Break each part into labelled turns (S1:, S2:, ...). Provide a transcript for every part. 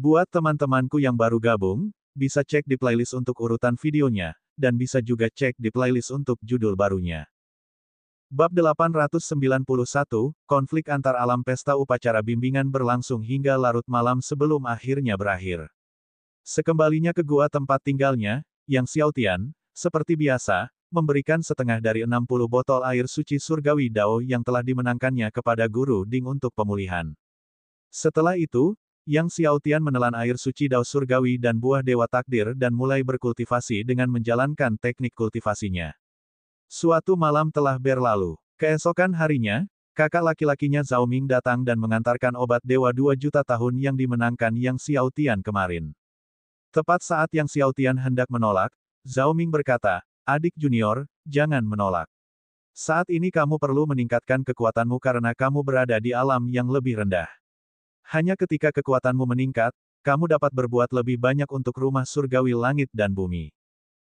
S1: Buat teman-temanku yang baru gabung, bisa cek di playlist untuk urutan videonya, dan bisa juga cek di playlist untuk judul barunya. Bab 891, konflik antar alam pesta upacara bimbingan berlangsung hingga larut malam sebelum akhirnya berakhir. Sekembalinya ke gua tempat tinggalnya, Yang Xiaotian, seperti biasa, memberikan setengah dari 60 botol air suci surgawi Dao yang telah dimenangkannya kepada Guru Ding untuk pemulihan. Setelah itu, Yang Xiaotian menelan air suci Dao surgawi dan buah dewa takdir dan mulai berkultivasi dengan menjalankan teknik kultivasinya. Suatu malam telah berlalu. Keesokan harinya, kakak laki-lakinya Zhao Ming datang dan mengantarkan obat dewa 2 juta tahun yang dimenangkan Yang Xiaotian kemarin. Tepat saat Yang Xiaotian hendak menolak, Zhao Ming berkata, "Adik junior, jangan menolak. Saat ini kamu perlu meningkatkan kekuatanmu karena kamu berada di alam yang lebih rendah. Hanya ketika kekuatanmu meningkat, kamu dapat berbuat lebih banyak untuk rumah surgawi langit dan bumi.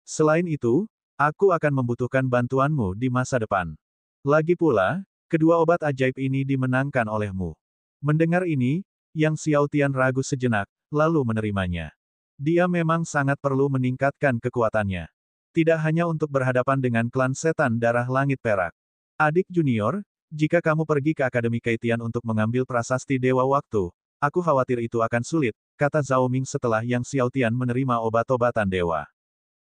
S1: Selain itu, aku akan membutuhkan bantuanmu di masa depan. Lagi pula, kedua obat ajaib ini dimenangkan olehmu." Mendengar ini, Yang Xiaotian ragu sejenak, lalu menerimanya. Dia memang sangat perlu meningkatkan kekuatannya. Tidak hanya untuk berhadapan dengan klan setan darah langit perak. Adik junior, jika kamu pergi ke Akademi Keitian untuk mengambil prasasti Dewa Waktu, aku khawatir itu akan sulit, kata Zhao Ming setelah Yang Xiaotian menerima obat-obatan dewa.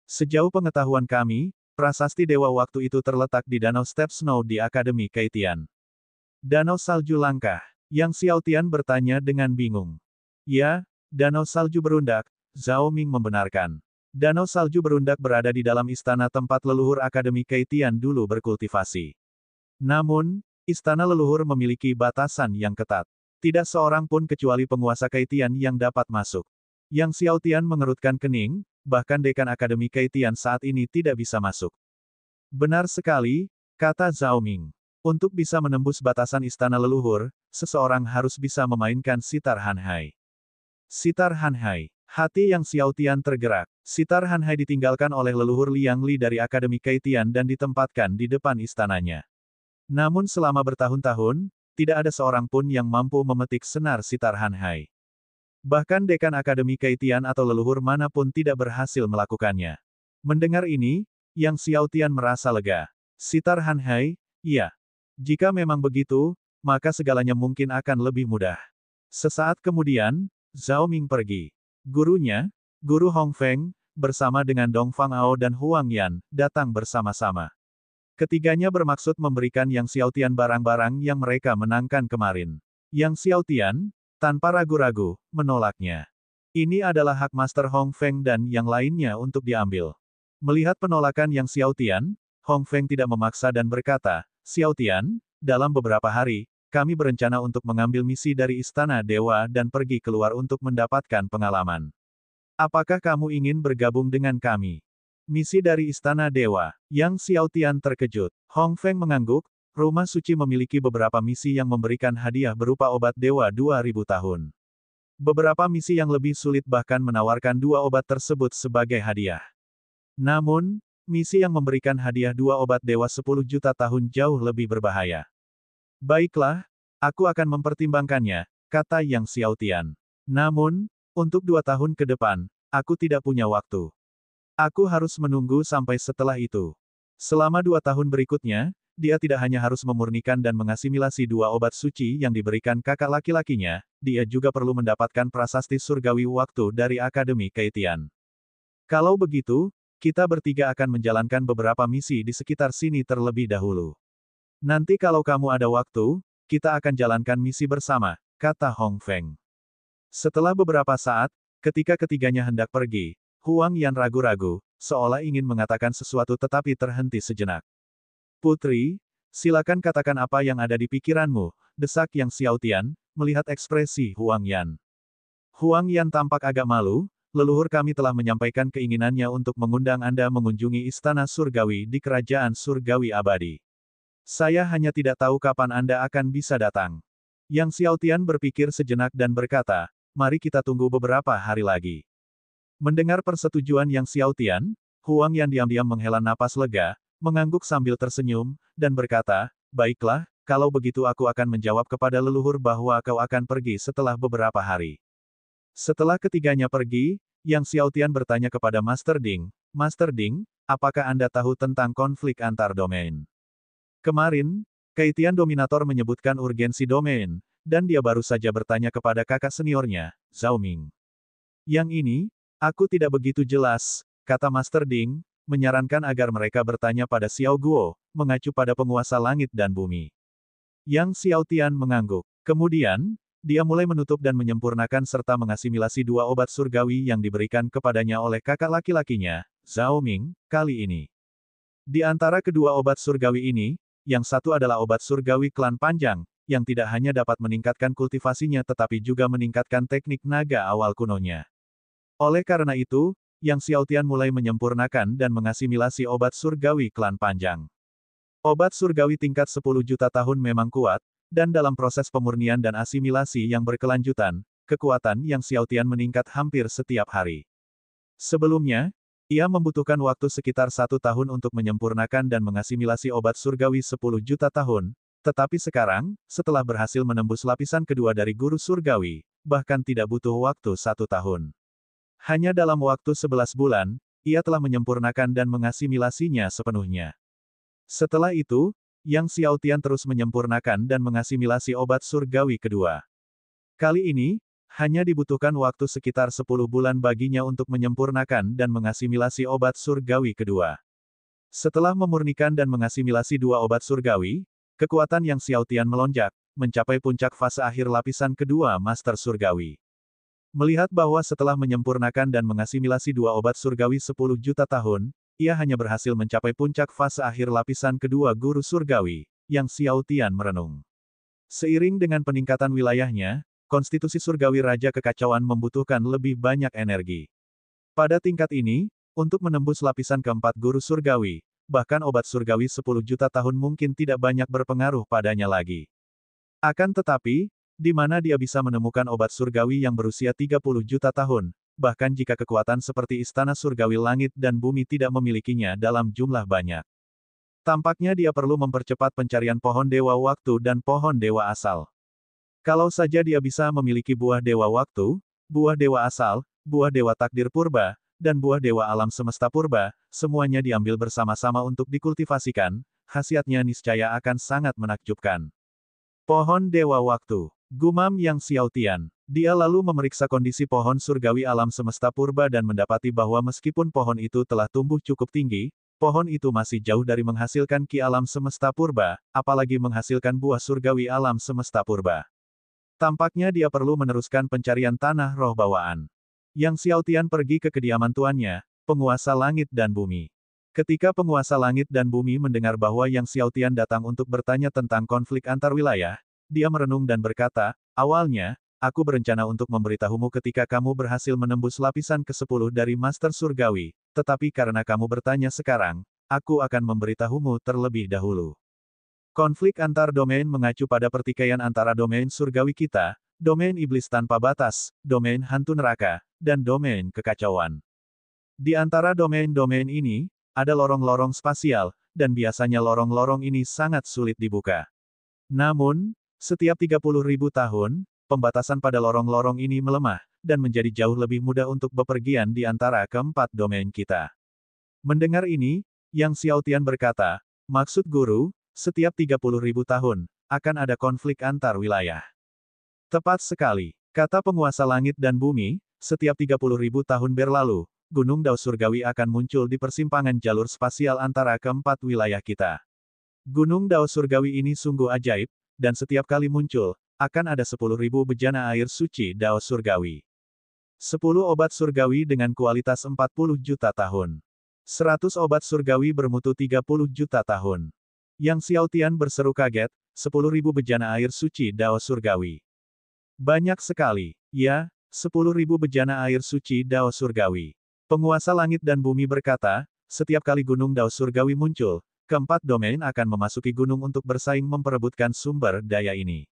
S1: Sejauh pengetahuan kami, prasasti Dewa Waktu itu terletak di Danau Step Snow di Akademi Keitian. Danau Salju Langkah. Yang Xiaotian bertanya dengan bingung. Ya, Danau Salju Berundak, Zhao Ming membenarkan. Danau Salju Berundak berada di dalam istana tempat leluhur Akademi Keitian dulu berkultivasi. Namun, istana leluhur memiliki batasan yang ketat. Tidak seorang pun kecuali penguasa Keitian yang dapat masuk. Yang Xiaotian mengerutkan kening, bahkan dekan Akademi Keitian saat ini tidak bisa masuk. Benar sekali, kata Zhao Ming. Untuk bisa menembus batasan istana leluhur, seseorang harus bisa memainkan sitar Hanhai. Sitar Hanhai. Hati Yang Xiaotian tergerak. Sitar Hanhai ditinggalkan oleh leluhur Liang Li dari Akademi Keitian dan ditempatkan di depan istananya. Namun selama bertahun-tahun, tidak ada seorang pun yang mampu memetik senar sitar Hanhai. Bahkan dekan Akademi Keitian atau leluhur manapun tidak berhasil melakukannya. Mendengar ini, Yang Xiaotian merasa lega. Sitar Hanhai, iya. Jika memang begitu, maka segalanya mungkin akan lebih mudah. Sesaat kemudian, Zhao Ming pergi. Gurunya, Guru Hong Feng, bersama dengan Dong Fangao dan Huang Yan, datang bersama-sama. Ketiganya bermaksud memberikan Yang Xiaotian barang-barang yang mereka menangkan kemarin. Yang Xiaotian, tanpa ragu-ragu, menolaknya. Ini adalah hak Master Hong Feng dan yang lainnya untuk diambil. Melihat penolakan Yang Xiaotian, Hong Feng tidak memaksa dan berkata, "Xiaotian, dalam beberapa hari, kami berencana untuk mengambil misi dari Istana Dewa dan pergi keluar untuk mendapatkan pengalaman. Apakah kamu ingin bergabung dengan kami?" Misi dari Istana Dewa. Yang Xiaotian terkejut. Hong Feng mengangguk, rumah suci memiliki beberapa misi yang memberikan hadiah berupa obat dewa 2000 tahun. Beberapa misi yang lebih sulit bahkan menawarkan 2 obat tersebut sebagai hadiah. Namun, misi yang memberikan hadiah 2 obat dewa 10 juta tahun jauh lebih berbahaya. "Baiklah, aku akan mempertimbangkannya," kata Yang Xiaotian. "Namun, untuk 2 tahun ke depan, aku tidak punya waktu. Aku harus menunggu sampai setelah itu." Selama 2 tahun berikutnya, dia tidak hanya harus memurnikan dan mengasimilasi 2 obat suci yang diberikan kakak laki-lakinya, dia juga perlu mendapatkan prasasti surgawi waktu dari Akademi Keitian. "Kalau begitu, kita bertiga akan menjalankan beberapa misi di sekitar sini terlebih dahulu. Nanti kalau kamu ada waktu, kita akan jalankan misi bersama," kata Hong Feng. Setelah beberapa saat, ketika ketiganya hendak pergi, Huang Yan ragu-ragu, seolah ingin mengatakan sesuatu tetapi terhenti sejenak. "Putri, silakan katakan apa yang ada di pikiranmu," desak Yang Xiaotian, melihat ekspresi Huang Yan. Huang Yan tampak agak malu, "Leluhur kami telah menyampaikan keinginannya untuk mengundang Anda mengunjungi Istana Surgawi di Kerajaan Surgawi Abadi. Saya hanya tidak tahu kapan Anda akan bisa datang." Yang Xiaotian berpikir sejenak dan berkata, "Mari kita tunggu beberapa hari lagi." Mendengar persetujuan Yang Xiaotian, Huang Yan diam-diam menghela napas lega, mengangguk sambil tersenyum, dan berkata, "Baiklah, kalau begitu aku akan menjawab kepada leluhur bahwa kau akan pergi setelah beberapa hari." Setelah ketiganya pergi, Yang Xiaotian bertanya kepada Master Ding, Master Ding, apakah Anda tahu tentang konflik antar domain? Kemarin, Keitian Dominator menyebutkan urgensi domain, dan dia baru saja bertanya kepada kakak seniornya, Zhao Ming. Yang ini, aku tidak begitu jelas, kata Master Ding, menyarankan agar mereka bertanya pada Xiao Guo, mengacu pada penguasa langit dan bumi. Yang Xiaotian mengangguk. Kemudian, dia mulai menutup dan menyempurnakan serta mengasimilasi dua obat surgawi yang diberikan kepadanya oleh kakak laki-lakinya, Zhao Ming, kali ini. Di antara kedua obat surgawi ini, yang satu adalah obat surgawi klan panjang, yang tidak hanya dapat meningkatkan kultivasinya tetapi juga meningkatkan teknik naga awal kunonya. Oleh karena itu, Yang Xiaotian mulai menyempurnakan dan mengasimilasi obat surgawi klan panjang. Obat surgawi tingkat 10 juta tahun memang kuat, dan dalam proses pemurnian dan asimilasi yang berkelanjutan, kekuatan Yang Xiaotian meningkat hampir setiap hari. Sebelumnya, ia membutuhkan waktu sekitar 1 tahun untuk menyempurnakan dan mengasimilasi obat surgawi 10 juta tahun, tetapi sekarang, setelah berhasil menembus lapisan kedua dari guru surgawi, bahkan tidak butuh waktu 1 tahun. Hanya dalam waktu 11 bulan, ia telah menyempurnakan dan mengasimilasinya sepenuhnya. Setelah itu, Yang Xiaotian terus menyempurnakan dan mengasimilasi obat surgawi kedua. Kali ini, hanya dibutuhkan waktu sekitar 10 bulan baginya untuk menyempurnakan dan mengasimilasi obat surgawi kedua. Setelah memurnikan dan mengasimilasi dua obat surgawi, kekuatan Yang Xiaotian melonjak, mencapai puncak fase akhir lapisan kedua Master Surgawi. Melihat bahwa setelah menyempurnakan dan mengasimilasi dua obat surgawi 10 juta tahun, ia hanya berhasil mencapai puncak fase akhir lapisan kedua guru surgawi, Yang Xiaotian merenung. Seiring dengan peningkatan wilayahnya, konstitusi surgawi Raja Kekacauan membutuhkan lebih banyak energi. Pada tingkat ini, untuk menembus lapisan keempat guru surgawi, bahkan obat surgawi 10 juta tahun mungkin tidak banyak berpengaruh padanya lagi. Akan tetapi, di mana dia bisa menemukan obat surgawi yang berusia 30 juta tahun, bahkan jika kekuatan seperti Istana Surgawi Langit dan Bumi tidak memilikinya dalam jumlah banyak. Tampaknya dia perlu mempercepat pencarian pohon Dewa Waktu dan pohon Dewa Asal. Kalau saja dia bisa memiliki buah Dewa Waktu, buah Dewa Asal, buah Dewa Takdir Purba, dan buah Dewa Alam Semesta Purba, semuanya diambil bersama-sama untuk dikultivasikan, khasiatnya niscaya akan sangat menakjubkan. Pohon Dewa Waktu. Gumam Yang Xiaotian. Dia lalu memeriksa kondisi pohon surgawi alam semesta purba dan mendapati bahwa meskipun pohon itu telah tumbuh cukup tinggi, pohon itu masih jauh dari menghasilkan ki alam semesta purba, apalagi menghasilkan buah surgawi alam semesta purba. Tampaknya dia perlu meneruskan pencarian tanah roh bawaan. Yang Xiaotian pergi ke kediaman tuannya, penguasa langit dan bumi. Ketika penguasa langit dan bumi mendengar bahwa Yang Xiaotian datang untuk bertanya tentang konflik antar wilayah, dia merenung dan berkata, awalnya, aku berencana untuk memberitahumu ketika kamu berhasil menembus lapisan ke-10 dari Master Surgawi, tetapi karena kamu bertanya sekarang, aku akan memberitahumu terlebih dahulu. Konflik antar domain mengacu pada pertikaian antara domain surgawi kita, domain iblis tanpa batas, domain hantu neraka, dan domain kekacauan. Di antara domain-domain ini, ada lorong-lorong spasial, dan biasanya lorong-lorong ini sangat sulit dibuka. Namun, setiap 30.000 tahun, pembatasan pada lorong-lorong ini melemah, dan menjadi jauh lebih mudah untuk bepergian di antara keempat domain kita. Mendengar ini, Yang Xiaotian berkata, maksud guru, setiap 30.000 tahun, akan ada konflik antar wilayah. Tepat sekali, kata penguasa langit dan bumi, setiap 30.000 tahun berlalu, Gunung Dao Surgawi akan muncul di persimpangan jalur spasial antara keempat wilayah kita. Gunung Dao Surgawi ini sungguh ajaib, dan setiap kali muncul, akan ada 10.000 bejana air suci Dao Surgawi. 10 obat surgawi dengan kualitas 40 juta tahun. 100 obat surgawi bermutu 30 juta tahun. Yang Xiaotian berseru kaget, 10.000 bejana air suci Dao Surgawi. Banyak sekali. Ya, 10.000 bejana air suci Dao Surgawi. Penguasa langit dan bumi berkata, setiap kali gunung Dao Surgawi muncul, keempat domain akan memasuki gunung untuk bersaing memperebutkan sumber daya ini.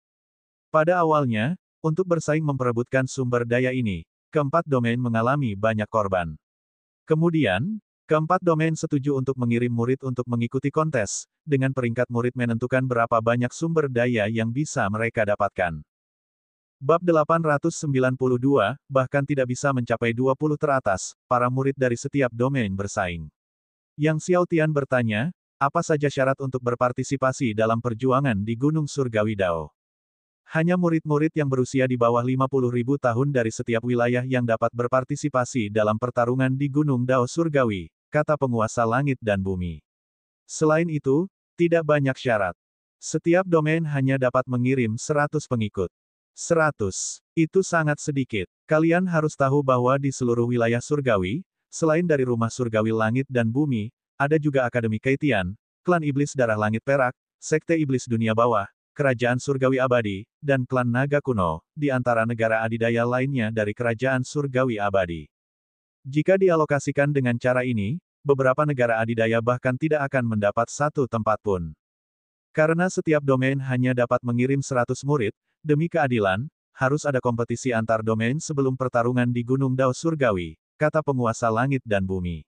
S1: Pada awalnya, untuk bersaing memperebutkan sumber daya ini, keempat domain mengalami banyak korban. Kemudian, keempat domain setuju untuk mengirim murid untuk mengikuti kontes, dengan peringkat murid menentukan berapa banyak sumber daya yang bisa mereka dapatkan. Bab 892, bahkan tidak bisa mencapai 20 teratas, para murid dari setiap domain bersaing. Yang Xiao Tian bertanya, apa saja syarat untuk berpartisipasi dalam perjuangan di Gunung Surgawi Dao? Hanya murid-murid yang berusia di bawah 50.000 tahun dari setiap wilayah yang dapat berpartisipasi dalam pertarungan di Gunung Dao Surgawi, kata penguasa langit dan bumi. Selain itu, tidak banyak syarat. Setiap domain hanya dapat mengirim 100 pengikut. 100. Itu sangat sedikit. Kalian harus tahu bahwa di seluruh wilayah surgawi, selain dari rumah surgawi langit dan bumi, ada juga Akademi Keitian, klan iblis darah langit perak, sekte iblis dunia bawah, kerajaan surgawi abadi, dan klan naga kuno, di antara negara adidaya lainnya dari kerajaan surgawi abadi. Jika dialokasikan dengan cara ini, beberapa negara adidaya bahkan tidak akan mendapat satu tempat pun. Karena setiap domain hanya dapat mengirim 100 murid, demi keadilan, harus ada kompetisi antar domain sebelum pertarungan di Gunung Dao Surgawi, kata penguasa langit dan bumi.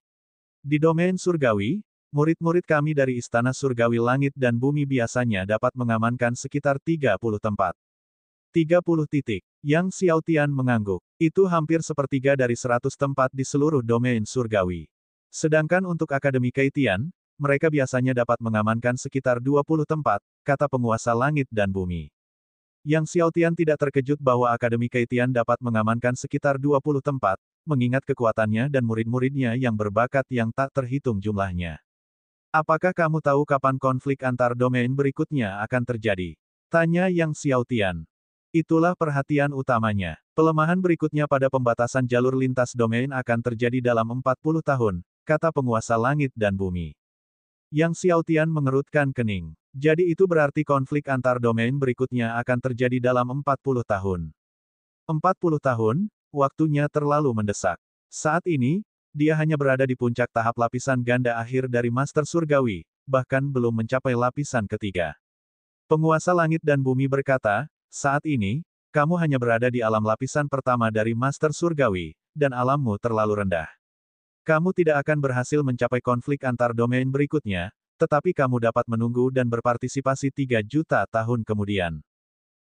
S1: Di domain surgawi, murid-murid kami dari Istana Surgawi Langit dan Bumi biasanya dapat mengamankan sekitar 30 tempat. 30 titik. Yang Xiao Tian mengangguk. Itu hampir sepertiga dari 100 tempat di seluruh domain surgawi. Sedangkan untuk Akademi Keitian, mereka biasanya dapat mengamankan sekitar 20 tempat, kata penguasa langit dan bumi. Yang Xiao Tian tidak terkejut bahwa Akademi Keitian dapat mengamankan sekitar 20 tempat, mengingat kekuatannya dan murid-muridnya yang berbakat yang tak terhitung jumlahnya. Apakah kamu tahu kapan konflik antar domain berikutnya akan terjadi? Tanya Yang Xiao Tian. Itulah perhatian utamanya. Pelemahan berikutnya pada pembatasan jalur lintas domain akan terjadi dalam 40 tahun, kata penguasa langit dan bumi. Yang Xiao Tian mengerutkan kening. Jadi itu berarti konflik antar domain berikutnya akan terjadi dalam 40 tahun. 40 tahun, waktunya terlalu mendesak. Saat ini, dia hanya berada di puncak tahap lapisan ganda akhir dari Master Surgawi, bahkan belum mencapai lapisan ketiga. Penguasa langit dan bumi berkata, saat ini, kamu hanya berada di alam lapisan pertama dari Master Surgawi, dan alammu terlalu rendah. Kamu tidak akan berhasil mencapai konflik antar domain berikutnya, tetapi kamu dapat menunggu dan berpartisipasi 3 juta tahun kemudian.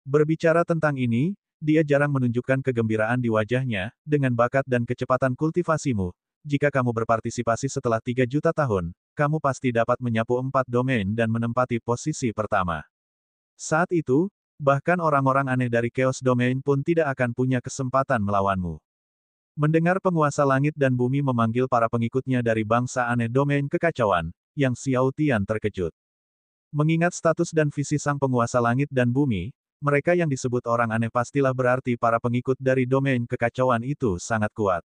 S1: Berbicara tentang ini, dia jarang menunjukkan kegembiraan di wajahnya, dengan bakat dan kecepatan kultivasimu. Jika kamu berpartisipasi setelah 3 juta tahun, kamu pasti dapat menyapu 4 domain dan menempati posisi pertama. Saat itu, bahkan orang-orang aneh dari Chaos Domain pun tidak akan punya kesempatan melawanmu. Mendengar penguasa langit dan bumi memanggil para pengikutnya dari bangsa aneh domain kekacauan, Yang Xiao Tian terkejut. Mengingat status dan visi sang penguasa langit dan bumi, mereka yang disebut orang aneh pastilah berarti para pengikut dari domain kekacauan itu sangat kuat.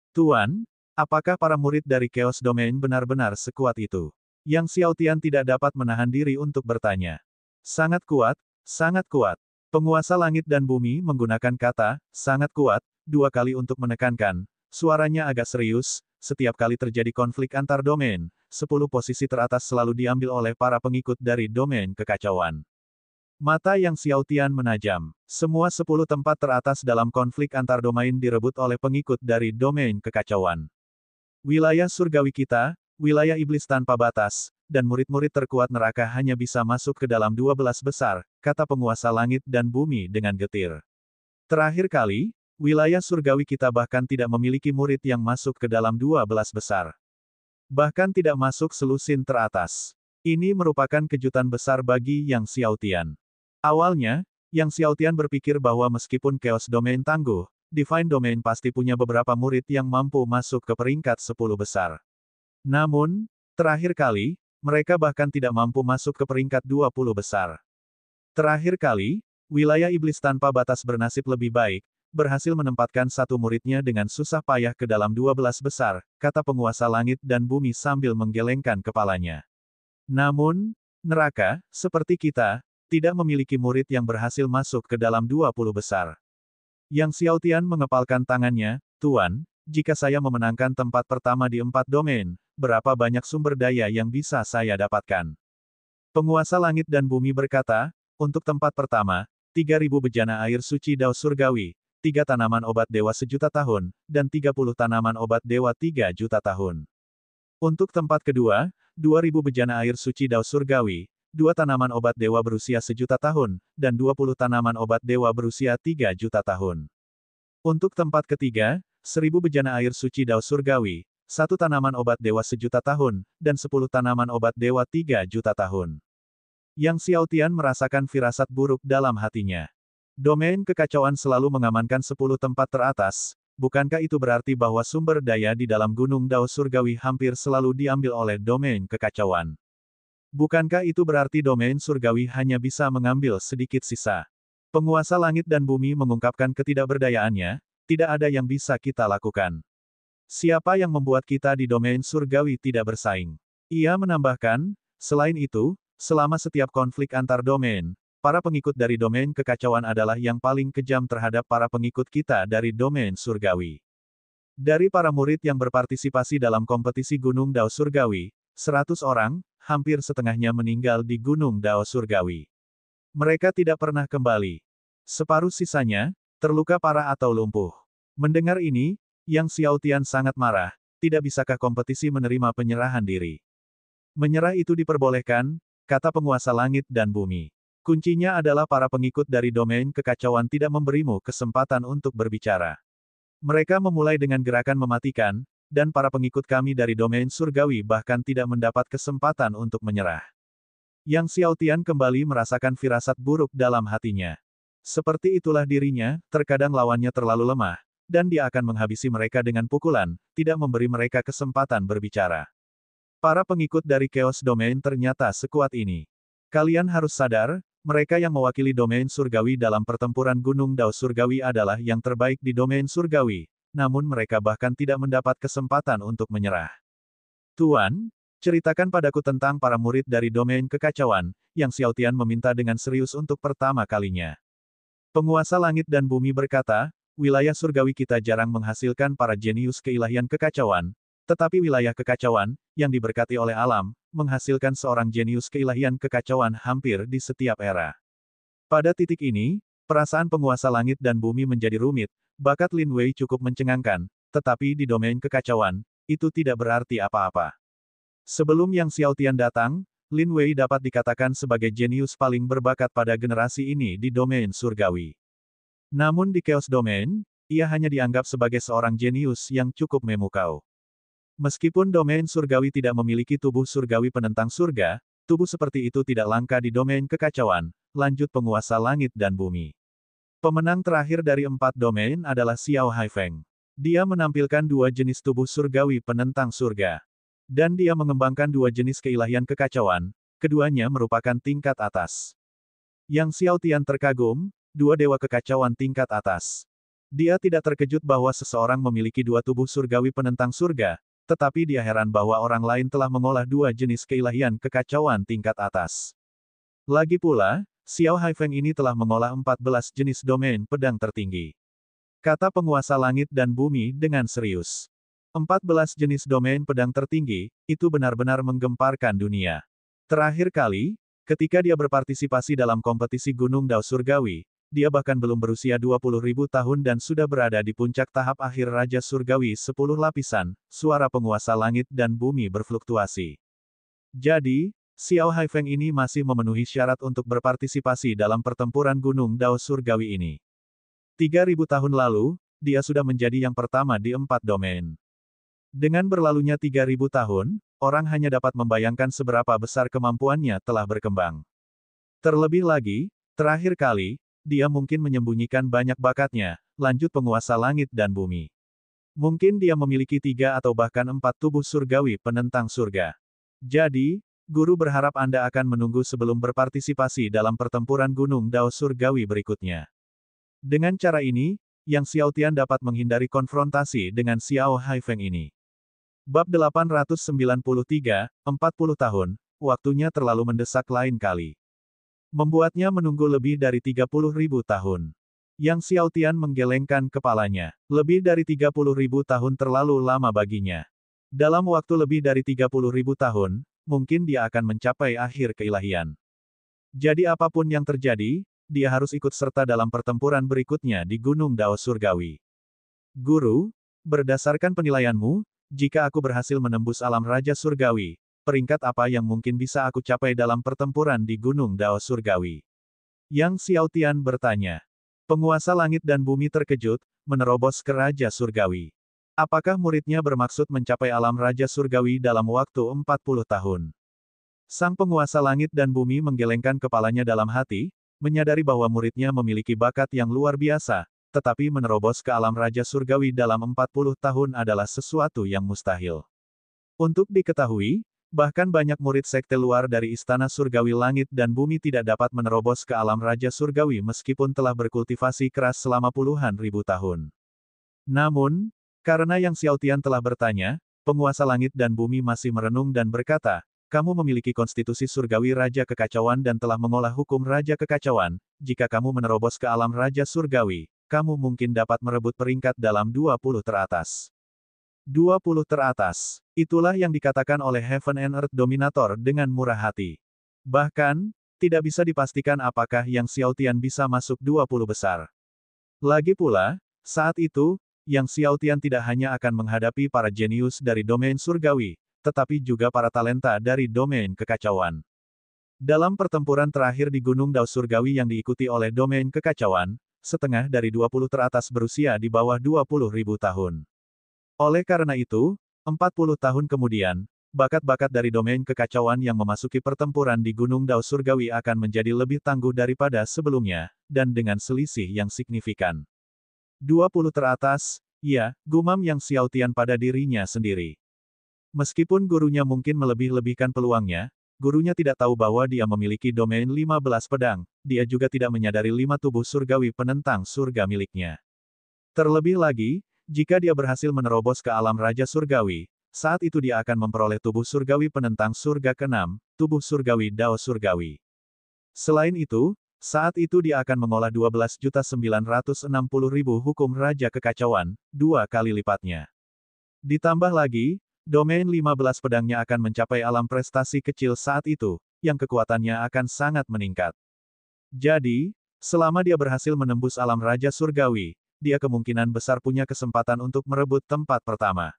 S1: Tuan, apakah para murid dari Chaos Domain benar-benar sekuat itu? Yang Xiao Tian tidak dapat menahan diri untuk bertanya. Sangat kuat, sangat kuat. Penguasa langit dan bumi menggunakan kata, sangat kuat, 2 kali untuk menekankan. Suaranya agak serius, setiap kali terjadi konflik antar domain, 10 posisi teratas selalu diambil oleh para pengikut dari domain kekacauan. Mata Yang Xiao Tian menajam. Semua 10 tempat teratas dalam konflik antar domain direbut oleh pengikut dari domain kekacauan. Wilayah surgawi kita, wilayah iblis tanpa batas, dan murid-murid terkuat neraka hanya bisa masuk ke dalam 12 besar, kata penguasa langit dan bumi dengan getir. Terakhir kali, wilayah surgawi kita bahkan tidak memiliki murid yang masuk ke dalam 12 besar. Bahkan tidak masuk selusin teratas. Ini merupakan kejutan besar bagi Yang Xiao Tian. Awalnya, Yang Xiao Tian berpikir bahwa meskipun Chaos Domain tangguh, Divine Domain pasti punya beberapa murid yang mampu masuk ke peringkat 10 besar. Namun, terakhir kali, mereka bahkan tidak mampu masuk ke peringkat 20 besar. Terakhir kali, wilayah iblis tanpa batas bernasib lebih baik, berhasil menempatkan satu muridnya dengan susah payah ke dalam 12 besar, kata penguasa langit dan bumi sambil menggelengkan kepalanya. Namun, neraka, seperti kita, tidak memiliki murid yang berhasil masuk ke dalam 20 besar. Yang Xiao Tian mengepalkan tangannya, Tuan, jika saya memenangkan tempat pertama di 4 domain, berapa banyak sumber daya yang bisa saya dapatkan? Penguasa langit dan bumi berkata, untuk tempat pertama, 3.000 bejana air suci Dao Surgawi, 3 tanaman obat dewa 1.000.000 tahun, dan 30 tanaman obat dewa 3 juta tahun. Untuk tempat kedua, 2.000 bejana air suci Dao Surgawi, 2 tanaman obat dewa berusia 1.000.000 tahun, dan 20 tanaman obat dewa berusia 3 juta tahun. Untuk tempat ketiga, 1000 bejana air suci Dao Surgawi, 1 tanaman obat dewa 1.000.000 tahun, dan 10 tanaman obat dewa 3 juta tahun. Yang Xiao Tian merasakan firasat buruk dalam hatinya. Domain kekacauan selalu mengamankan 10 tempat teratas, bukankah itu berarti bahwa sumber daya di dalam Gunung Dao Surgawi hampir selalu diambil oleh domain kekacauan? Bukankah itu berarti domain surgawi hanya bisa mengambil sedikit sisa? Penguasa langit dan bumi mengungkapkan ketidakberdayaannya, tidak ada yang bisa kita lakukan. Siapa yang membuat kita di domain surgawi tidak bersaing? Ia menambahkan, selain itu, selama setiap konflik antar domain, para pengikut dari domain kekacauan adalah yang paling kejam terhadap para pengikut kita dari domain surgawi. Dari para murid yang berpartisipasi dalam kompetisi Gunung Dao Surgawi, 100 orang, hampir setengahnya meninggal di Gunung Dao Surgawi. Mereka tidak pernah kembali. Separuh sisanya, terluka parah atau lumpuh. Mendengar ini, Yang Xiao Tian sangat marah, tidak bisakah kompetisi menerima penyerahan diri? Menyerah itu diperbolehkan, kata penguasa langit dan bumi. Kuncinya adalah para pengikut dari domain kekacauan tidak memberimu kesempatan untuk berbicara. Mereka memulai dengan gerakan mematikan, dan para pengikut kami dari domain surgawi bahkan tidak mendapat kesempatan untuk menyerah. Yang Xiao Tian kembali merasakan firasat buruk dalam hatinya. Seperti itulah dirinya, terkadang lawannya terlalu lemah, dan dia akan menghabisi mereka dengan pukulan, tidak memberi mereka kesempatan berbicara. Para pengikut dari Chaos Domain ternyata sekuat ini. Kalian harus sadar, mereka yang mewakili domain surgawi dalam pertempuran Gunung Dao Surgawi adalah yang terbaik di domain surgawi, namun mereka bahkan tidak mendapat kesempatan untuk menyerah. Tuan, ceritakan padaku tentang para murid dari domain kekacauan, yang Xiao Tian meminta dengan serius untuk pertama kalinya. Penguasa langit dan bumi berkata, wilayah surgawi kita jarang menghasilkan para jenius keilahian kekacauan, tetapi wilayah kekacauan, yang diberkati oleh alam, menghasilkan seorang jenius keilahian kekacauan hampir di setiap era. Pada titik ini, perasaan penguasa langit dan bumi menjadi rumit. Bakat Lin Wei cukup mencengangkan, tetapi di domain kekacauan, itu tidak berarti apa-apa. Sebelum Yang Xiao Tian datang, Lin Wei dapat dikatakan sebagai jenius paling berbakat pada generasi ini di domain surgawi. Namun di Chaos Domain, ia hanya dianggap sebagai seorang jenius yang cukup memukau. Meskipun domain surgawi tidak memiliki tubuh surgawi penentang surga, tubuh seperti itu tidak langka di domain kekacauan, lanjut penguasa langit dan bumi. Pemenang terakhir dari 4 domain adalah Xiao Haifeng. Dia menampilkan 2 jenis tubuh surgawi penentang surga. Dan dia mengembangkan 2 jenis keilahian kekacauan, keduanya merupakan tingkat atas. Yang Xiao Tian terkagum, 2 dewa kekacauan tingkat atas. Dia tidak terkejut bahwa seseorang memiliki 2 tubuh surgawi penentang surga, tetapi dia heran bahwa orang lain telah mengolah 2 jenis keilahian kekacauan tingkat atas. Lagi pula, Xiao Haifeng ini telah mengolah 14 jenis domain pedang tertinggi. Kata penguasa langit dan bumi dengan serius. 14 jenis domain pedang tertinggi, itu benar-benar menggemparkan dunia. Terakhir kali, ketika dia berpartisipasi dalam kompetisi Gunung Dao Surgawi, dia bahkan belum berusia 20.000 tahun dan sudah berada di puncak tahap akhir Raja Surgawi 10 lapisan, suara penguasa langit dan bumi berfluktuasi. Jadi, Xiao Haifeng ini masih memenuhi syarat untuk berpartisipasi dalam pertempuran Gunung Dao Surgawi ini. 3.000 tahun lalu, dia sudah menjadi yang pertama di 4 domain. Dengan berlalunya 3.000 tahun, orang hanya dapat membayangkan seberapa besar kemampuannya telah berkembang. Terlebih lagi, terakhir kali, dia mungkin menyembunyikan banyak bakatnya, lanjut penguasa langit dan bumi. Mungkin dia memiliki 3 atau bahkan 4 tubuh surgawi penentang surga. Jadi, Guru berharap Anda akan menunggu sebelum berpartisipasi dalam pertempuran Gunung Dao Surgawi berikutnya. Dengan cara ini, Yang Xiao Tian dapat menghindari konfrontasi dengan Xiao Haifeng ini. Bab 893, 40 tahun, waktunya terlalu mendesak lain kali. Membuatnya menunggu lebih dari 30.000 tahun. Yang Xiao Tian menggelengkan kepalanya. Lebih dari 30.000 tahun terlalu lama baginya. Dalam waktu lebih dari 30.000 tahun, mungkin dia akan mencapai akhir keilahian. Jadi apapun yang terjadi, dia harus ikut serta dalam pertempuran berikutnya di Gunung Dao Surgawi. Guru, berdasarkan penilaianmu, jika aku berhasil menembus alam Raja Surgawi, peringkat apa yang mungkin bisa aku capai dalam pertempuran di Gunung Dao Surgawi? Yang Xiaotian bertanya. Penguasa langit dan bumi terkejut, menerobos ke Raja Surgawi. Apakah muridnya bermaksud mencapai alam Raja Surgawi dalam waktu 40 tahun? Sang penguasa langit dan bumi menggelengkan kepalanya dalam hati, menyadari bahwa muridnya memiliki bakat yang luar biasa, tetapi menerobos ke alam Raja Surgawi dalam 40 tahun adalah sesuatu yang mustahil. Untuk diketahui, bahkan banyak murid sekte luar dari Istana Surgawi Langit dan Bumi tidak dapat menerobos ke alam Raja Surgawi meskipun telah berkultivasi keras selama puluhan ribu tahun. Namun, karena Yang Xiaotian telah bertanya, penguasa langit dan bumi masih merenung dan berkata, kamu memiliki konstitusi surgawi Raja Kekacauan dan telah mengolah hukum Raja Kekacauan, jika kamu menerobos ke alam Raja Surgawi, kamu mungkin dapat merebut peringkat dalam 20 teratas. 20 teratas. Itulah yang dikatakan oleh Heaven and Earth Dominator dengan murah hati. Bahkan, tidak bisa dipastikan apakah Yang Xiaotian bisa masuk 20 besar. Lagi pula, saat itu, Yang Xiaotian tidak hanya akan menghadapi para jenius dari domain surgawi, tetapi juga para talenta dari domain kekacauan. Dalam pertempuran terakhir di Gunung Dao Surgawi yang diikuti oleh domain kekacauan, setengah dari 20 teratas berusia di bawah 20.000 tahun. Oleh karena itu, 40 tahun kemudian, bakat-bakat dari domain kekacauan yang memasuki pertempuran di Gunung Dao Surgawi akan menjadi lebih tangguh daripada sebelumnya, dan dengan selisih yang signifikan. 20 teratas, ya, gumam Yang Xiaotian pada dirinya sendiri. Meskipun gurunya mungkin melebih-lebihkan peluangnya, gurunya tidak tahu bahwa dia memiliki domain 15 pedang, dia juga tidak menyadari 5 tubuh surgawi penentang surga miliknya. Terlebih lagi, jika dia berhasil menerobos ke alam Raja Surgawi, saat itu dia akan memperoleh tubuh surgawi penentang surga ke-6, tubuh surgawi Dao Surgawi. Selain itu, saat itu dia akan mengolah 12.960.000 hukum Raja Kekacauan, 2 kali lipatnya. Ditambah lagi, domain 15 pedangnya akan mencapai alam prestasi kecil saat itu, yang kekuatannya akan sangat meningkat. Jadi, selama dia berhasil menembus alam Raja Surgawi, dia kemungkinan besar punya kesempatan untuk merebut tempat pertama.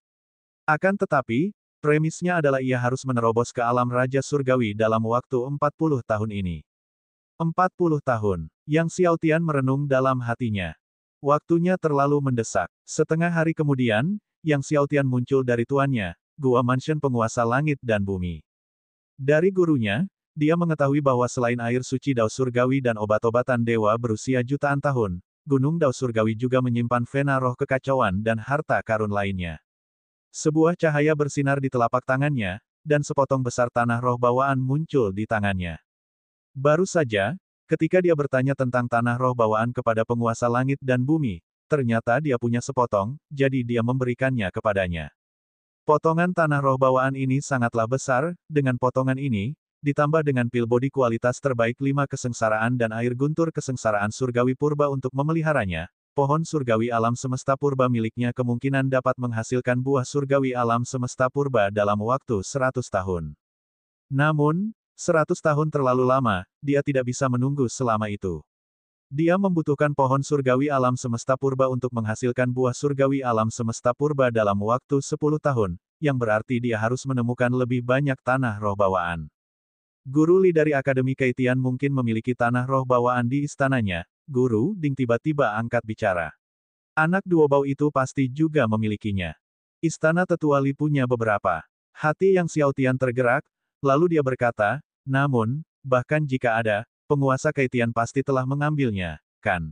S1: Akan tetapi, premisnya adalah ia harus menerobos ke alam Raja Surgawi dalam waktu 40 tahun ini. 40 tahun. Yang Xiaotian merenung dalam hatinya. Waktunya terlalu mendesak. Setengah hari kemudian, Yang Xiaotian muncul dari tuannya, Gua Mansion Penguasa Langit dan Bumi. Dari gurunya, dia mengetahui bahwa selain air suci Dao Surgawi dan obat-obatan dewa berusia jutaan tahun, Gunung Dao Surgawi juga menyimpan vena roh kekacauan dan harta karun lainnya. Sebuah cahaya bersinar di telapak tangannya, dan sepotong besar tanah roh bawaan muncul di tangannya. Baru saja, ketika dia bertanya tentang tanah roh bawaan kepada penguasa langit dan bumi, ternyata dia punya sepotong, jadi dia memberikannya kepadanya. Potongan tanah roh bawaan ini sangatlah besar, dengan potongan ini, ditambah dengan pil body kualitas terbaik 5 kesengsaraan dan air guntur kesengsaraan surgawi purba untuk memeliharanya, pohon surgawi alam semesta purba miliknya kemungkinan dapat menghasilkan buah surgawi alam semesta purba dalam waktu 100 tahun. Namun, 100 tahun terlalu lama, dia tidak bisa menunggu selama itu. Dia membutuhkan pohon surgawi alam semesta purba untuk menghasilkan buah surgawi alam semesta purba dalam waktu 10 tahun, yang berarti dia harus menemukan lebih banyak tanah roh bawaan. Guru Li dari Akademi Keitian mungkin memiliki tanah roh bawaan di istananya. Guru Ding tiba-tiba angkat bicara. Anak Duobao itu pasti juga memilikinya. Istana Tetua Li punya beberapa. Hati Yang Xiaotian tergerak, lalu dia berkata, namun, bahkan jika ada, penguasa Keitian pasti telah mengambilnya, kan?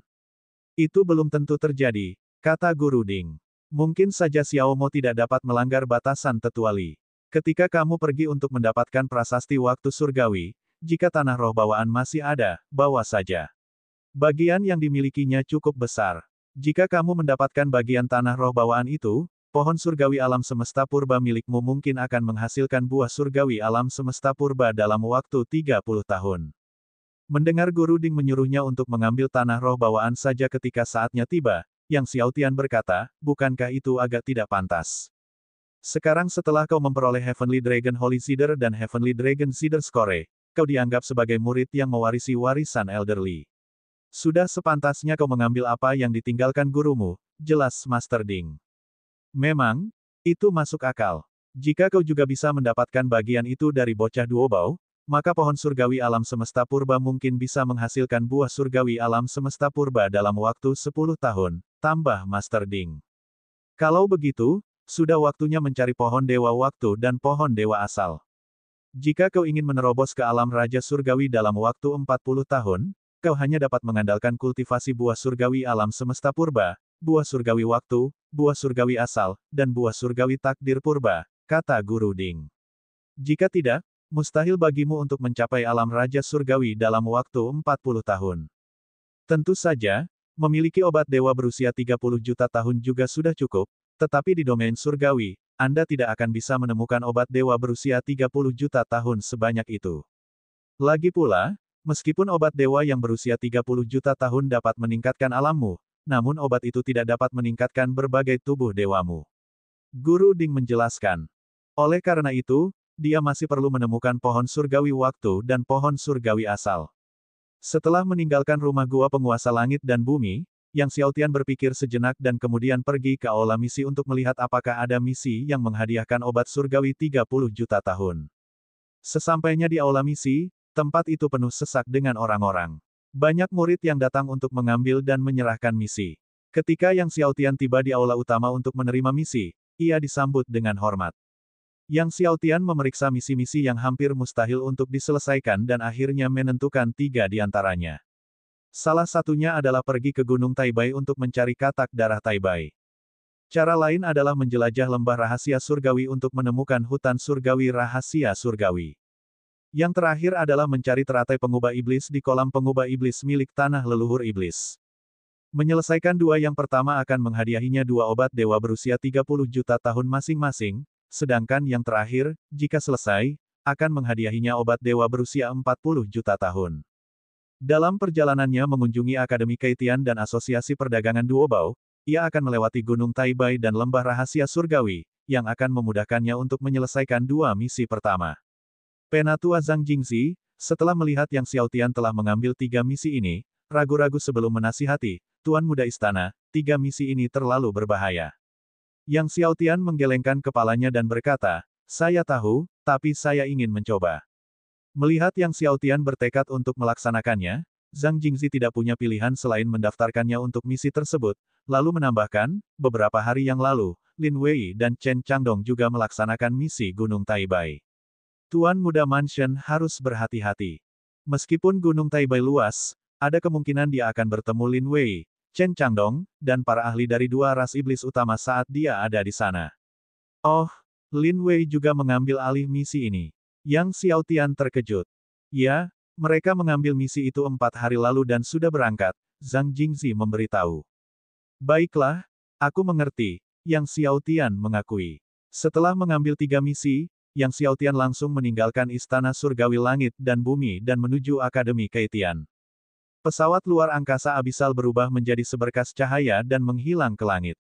S1: Itu belum tentu terjadi, kata Guru Ding. Mungkin saja Xiao Mo tidak dapat melanggar batasan Tetua Li. Ketika kamu pergi untuk mendapatkan prasasti waktu surgawi, jika tanah roh bawaan masih ada, bawa saja. Bagian yang dimilikinya cukup besar. Jika kamu mendapatkan bagian tanah roh bawaan itu, pohon surgawi alam semesta purba milikmu mungkin akan menghasilkan buah surgawi alam semesta purba dalam waktu 30 tahun. Mendengar Guru Ding menyuruhnya untuk mengambil tanah roh bawaan saja ketika saatnya tiba, Yang Xiaotian berkata, bukankah itu agak tidak pantas? Sekarang setelah kau memperoleh Heavenly Dragon Holy Cider dan Heavenly Dragon Cider Score, kau dianggap sebagai murid yang mewarisi warisan Elderly. Sudah sepantasnya kau mengambil apa yang ditinggalkan gurumu, jelas Master Ding. Memang, itu masuk akal. Jika kau juga bisa mendapatkan bagian itu dari bocah Duobao, maka pohon surgawi alam semesta purba mungkin bisa menghasilkan buah surgawi alam semesta purba dalam waktu 10 tahun, tambah Master Ding. Kalau begitu, sudah waktunya mencari pohon dewa waktu dan pohon dewa asal. Jika kau ingin menerobos ke alam raja surgawi dalam waktu 40 tahun, kau hanya dapat mengandalkan kultivasi buah surgawi alam semesta purba, buah surgawi waktu, buah surgawi asal, dan buah surgawi takdir purba, kata Guru Ding. Jika tidak, mustahil bagimu untuk mencapai alam raja surgawi dalam waktu 40 tahun. Tentu saja, memiliki obat dewa berusia 30 juta tahun juga sudah cukup, tetapi di domain surgawi, Anda tidak akan bisa menemukan obat dewa berusia 30 juta tahun sebanyak itu. Lagi pula, meskipun obat dewa yang berusia 30 juta tahun dapat meningkatkan alammu, namun obat itu tidak dapat meningkatkan berbagai tubuh dewamu. Guru Ding menjelaskan. Oleh karena itu, dia masih perlu menemukan pohon surgawi waktu dan pohon surgawi asal. Setelah meninggalkan rumah gua penguasa langit dan bumi, Yang Xiaotian berpikir sejenak dan kemudian pergi ke aula misi untuk melihat apakah ada misi yang menghadiahkan obat surgawi 30 juta tahun. Sesampainya di aula misi, tempat itu penuh sesak dengan orang-orang. Banyak murid yang datang untuk mengambil dan menyerahkan misi. Ketika Yang Xiaotian tiba di aula utama untuk menerima misi, ia disambut dengan hormat. Yang Xiaotian memeriksa misi-misi yang hampir mustahil untuk diselesaikan dan akhirnya menentukan 3 di antaranya. Salah satunya adalah pergi ke Gunung Taibai untuk mencari katak darah Taibai. Cara lain adalah menjelajah lembah rahasia surgawi untuk menemukan hutan surgawi rahasia surgawi. Yang terakhir adalah mencari teratai pengubah iblis di kolam pengubah iblis milik tanah leluhur iblis. Menyelesaikan 2 yang pertama akan menghadiahinya 2 obat dewa berusia 30 juta tahun masing-masing, sedangkan yang terakhir, jika selesai, akan menghadiahinya obat dewa berusia 40 juta tahun. Dalam perjalanannya mengunjungi Akademi Keitian dan Asosiasi Perdagangan Duobao, ia akan melewati Gunung Taibai dan Lembah Rahasia Surgawi, yang akan memudahkannya untuk menyelesaikan 2 misi pertama. Penatua Zhang Jingzi, setelah melihat Yang Xiaotian telah mengambil 3 misi ini, ragu-ragu sebelum menasihati, Tuan Muda Istana, 3 misi ini terlalu berbahaya. Yang Xiaotian menggelengkan kepalanya dan berkata, saya tahu, tapi saya ingin mencoba. Melihat Yang Xiaotian bertekad untuk melaksanakannya, Zhang Jingzi tidak punya pilihan selain mendaftarkannya untuk misi tersebut, lalu menambahkan, beberapa hari yang lalu, Lin Wei dan Chen Changdong juga melaksanakan misi Gunung Taibai. Tuan Muda Mansion harus berhati-hati. Meskipun Gunung Taibai luas, ada kemungkinan dia akan bertemu Lin Wei, Chen Changdong, dan para ahli dari 2 ras iblis utama saat dia ada di sana. Oh, Lin Wei juga mengambil alih misi ini. Yang Xiaotian terkejut. Ya, mereka mengambil misi itu 4 hari lalu dan sudah berangkat, Zhang Jingzi memberitahu. Baiklah, aku mengerti, Yang Xiaotian mengakui. Setelah mengambil 3 misi, Yang Xiaotian langsung meninggalkan Istana Surgawi Langit dan Bumi dan menuju Akademi Keitian. Pesawat luar angkasa abisal berubah menjadi seberkas cahaya dan menghilang ke langit.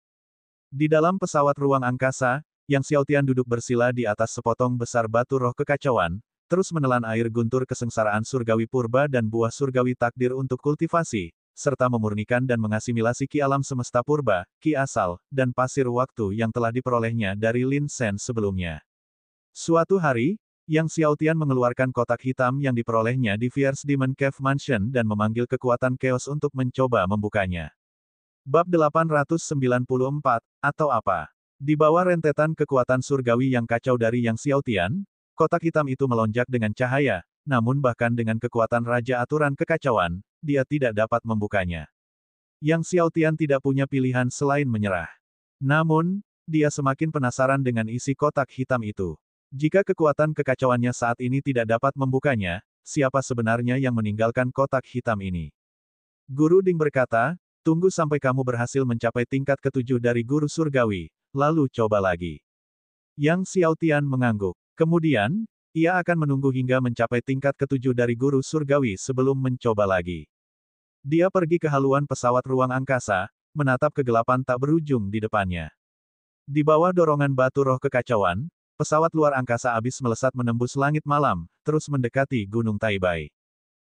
S1: Di dalam pesawat ruang angkasa, Yang Xiaotian duduk bersila di atas sepotong besar batu roh kekacauan, terus menelan air guntur kesengsaraan surgawi purba dan buah surgawi takdir untuk kultivasi, serta memurnikan dan mengasimilasi ki alam semesta purba, ki asal, dan pasir waktu yang telah diperolehnya dari Lin Shen sebelumnya. Suatu hari, Yang Xiaotian mengeluarkan kotak hitam yang diperolehnya di Fierce Demon Cave Mansion dan memanggil kekuatan Chaos untuk mencoba membukanya. Bab 894, atau apa? Di bawah rentetan kekuatan surgawi yang kacau dari Yang Xiaotian, kotak hitam itu melonjak dengan cahaya, namun bahkan dengan kekuatan Raja Aturan Kekacauan, dia tidak dapat membukanya. Yang Xiaotian tidak punya pilihan selain menyerah. Namun, dia semakin penasaran dengan isi kotak hitam itu. Jika kekuatan kekacauannya saat ini tidak dapat membukanya, siapa sebenarnya yang meninggalkan kotak hitam ini? Guru Ding berkata, tunggu sampai kamu berhasil mencapai tingkat ke-7 dari guru surgawi, lalu coba lagi. Yang Xiaotian mengangguk. Kemudian, ia akan menunggu hingga mencapai tingkat ke-7 dari guru surgawi sebelum mencoba lagi. Dia pergi ke haluan pesawat ruang angkasa, menatap kegelapan tak berujung di depannya. Di bawah dorongan batu roh kekacauan, pesawat luar angkasa abis melesat menembus langit malam, terus mendekati Gunung Taibai.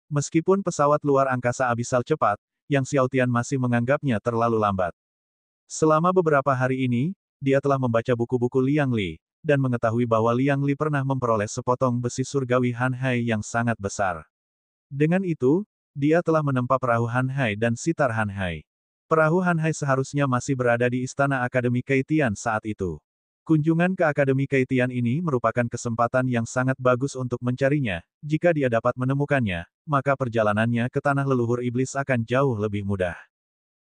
S1: Meskipun pesawat luar angkasa abisal cepat, Yang Xiaotian masih menganggapnya terlalu lambat. Selama beberapa hari ini, dia telah membaca buku-buku Liang Li, dan mengetahui bahwa Liang Li pernah memperoleh sepotong besi surgawi Han Hai yang sangat besar. Dengan itu, dia telah menempa perahu Han Hai dan sitar Han Hai. Perahu Han Hai seharusnya masih berada di Istana Akademi Keitian saat itu. Kunjungan ke Akademi Keitian ini merupakan kesempatan yang sangat bagus untuk mencarinya. Jika dia dapat menemukannya, maka perjalanannya ke Tanah Leluhur Iblis akan jauh lebih mudah.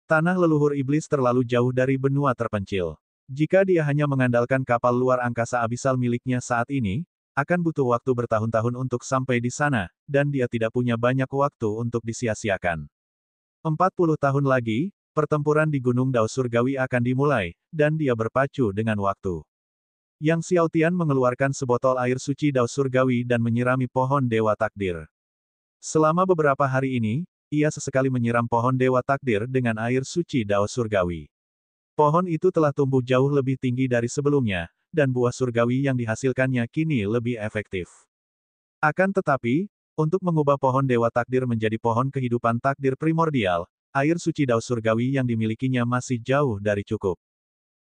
S1: Tanah Leluhur Iblis terlalu jauh dari benua terpencil. Jika dia hanya mengandalkan kapal luar angkasa abisal miliknya saat ini, akan butuh waktu bertahun-tahun untuk sampai di sana, dan dia tidak punya banyak waktu untuk disia-siakan. 40 tahun lagi, pertempuran di Gunung Dao Surgawi akan dimulai, dan dia berpacu dengan waktu. Yang Xiaotian mengeluarkan sebotol air suci Dao Surgawi dan menyirami pohon Dewa Takdir. Selama beberapa hari ini, ia sesekali menyiram pohon Dewa Takdir dengan air suci Dao Surgawi. Pohon itu telah tumbuh jauh lebih tinggi dari sebelumnya, dan buah surgawi yang dihasilkannya kini lebih efektif. Akan tetapi, untuk mengubah pohon Dewa Takdir menjadi pohon kehidupan takdir primordial, air suci Dao Surgawi yang dimilikinya masih jauh dari cukup.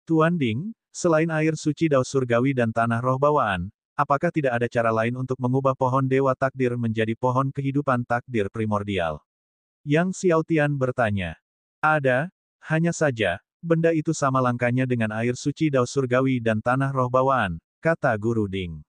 S1: Tuan Ding, selain air suci Dao Surgawi dan tanah roh bawaan, apakah tidak ada cara lain untuk mengubah pohon Dewa Takdir menjadi pohon kehidupan takdir primordial? Yang Xiaotian bertanya. Ada, hanya saja, benda itu sama langkahnya dengan air suci Dao Surgawi dan tanah roh bawaan, kata Guru Ding.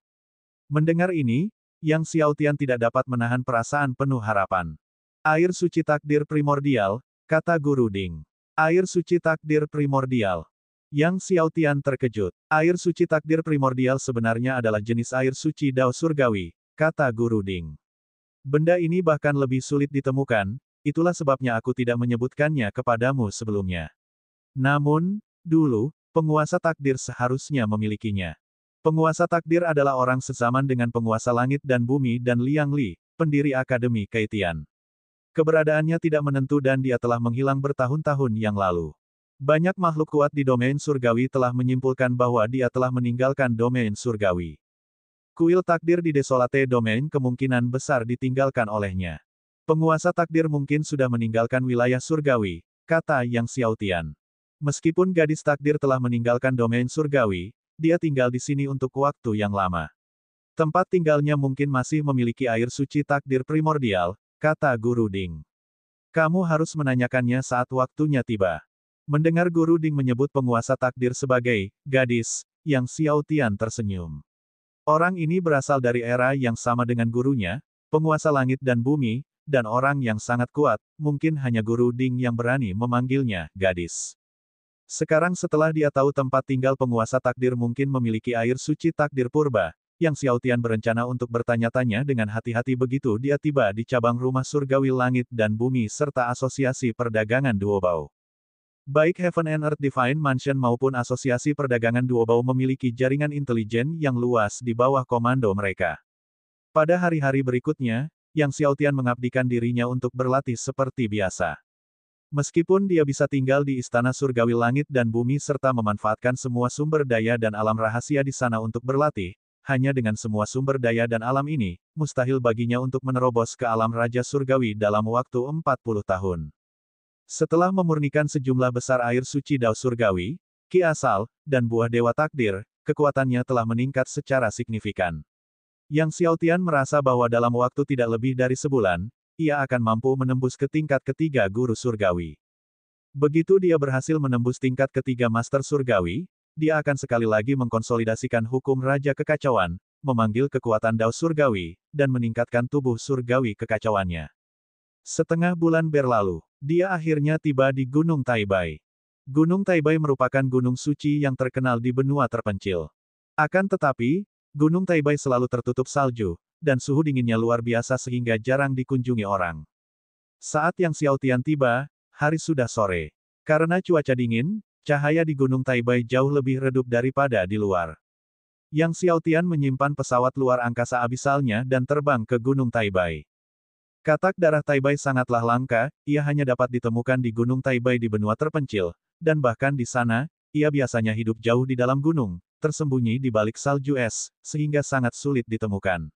S1: Mendengar ini, Yang Xiaotian tidak dapat menahan perasaan penuh harapan. Air suci takdir primordial, kata Guru Ding. Air suci takdir primordial. Yang Xiaotian terkejut. Air suci takdir primordial sebenarnya adalah jenis air suci Dao Surgawi, kata Guru Ding. Benda ini bahkan lebih sulit ditemukan, itulah sebabnya aku tidak menyebutkannya kepadamu sebelumnya. Namun, dulu, penguasa takdir seharusnya memilikinya. Penguasa takdir adalah orang sezaman dengan penguasa langit dan bumi dan Liang Li, pendiri Akademi Keitian. Keberadaannya tidak menentu dan dia telah menghilang bertahun-tahun yang lalu. Banyak makhluk kuat di domain surgawi telah menyimpulkan bahwa dia telah meninggalkan domain surgawi. Kuil takdir di Desolate Domain kemungkinan besar ditinggalkan olehnya. Penguasa takdir mungkin sudah meninggalkan wilayah surgawi, kata Yang Xiaotian. Meskipun gadis takdir telah meninggalkan domain surgawi, dia tinggal di sini untuk waktu yang lama. Tempat tinggalnya mungkin masih memiliki air suci takdir primordial, kata Guru Ding. Kamu harus menanyakannya saat waktunya tiba. Mendengar Guru Ding menyebut penguasa takdir sebagai gadis, Yang Xiaotian tersenyum. Orang ini berasal dari era yang sama dengan gurunya, penguasa langit dan bumi, dan orang yang sangat kuat, mungkin hanya Guru Ding yang berani memanggilnya gadis. Sekarang setelah dia tahu tempat tinggal penguasa takdir mungkin memiliki air suci takdir purba, Yang Xiaotian berencana untuk bertanya-tanya dengan hati-hati begitu dia tiba di cabang rumah surgawi langit dan bumi serta asosiasi perdagangan Duobao. Baik Heaven and Earth Divine Mansion maupun asosiasi perdagangan Duobao memiliki jaringan intelijen yang luas di bawah komando mereka. Pada hari-hari berikutnya, Yang Xiaotian mengabdikan dirinya untuk berlatih seperti biasa. Meskipun dia bisa tinggal di istana surgawi langit dan bumi serta memanfaatkan semua sumber daya dan alam rahasia di sana untuk berlatih, hanya dengan semua sumber daya dan alam ini, mustahil baginya untuk menerobos ke alam Raja Surgawi dalam waktu 40 tahun. Setelah memurnikan sejumlah besar air suci Dao Surgawi, Ki Asal, dan buah Dewa Takdir, kekuatannya telah meningkat secara signifikan. Yang Xiaotian merasa bahwa dalam waktu tidak lebih dari sebulan, ia akan mampu menembus ke tingkat ketiga Guru Surgawi. Begitu dia berhasil menembus tingkat ketiga Master Surgawi, dia akan sekali lagi mengkonsolidasikan hukum Raja Kekacauan, memanggil kekuatan Dao Surgawi, dan meningkatkan tubuh surgawi kekacauannya. Setengah bulan berlalu, dia akhirnya tiba di Gunung Taibai. Gunung Taibai merupakan gunung suci yang terkenal di benua terpencil. Akan tetapi, Gunung Taibai selalu tertutup salju, dan suhu dinginnya luar biasa sehingga jarang dikunjungi orang. Saat Yang Xiaotian tiba, hari sudah sore. Karena cuaca dingin, cahaya di Gunung Taibai jauh lebih redup daripada di luar. Yang Xiaotian menyimpan pesawat luar angkasa abisalnya dan terbang ke Gunung Taibai. Katak darah Taibai sangatlah langka, ia hanya dapat ditemukan di Gunung Taibai di benua terpencil, dan bahkan di sana, ia biasanya hidup jauh di dalam gunung, tersembunyi di balik salju es, sehingga sangat sulit ditemukan.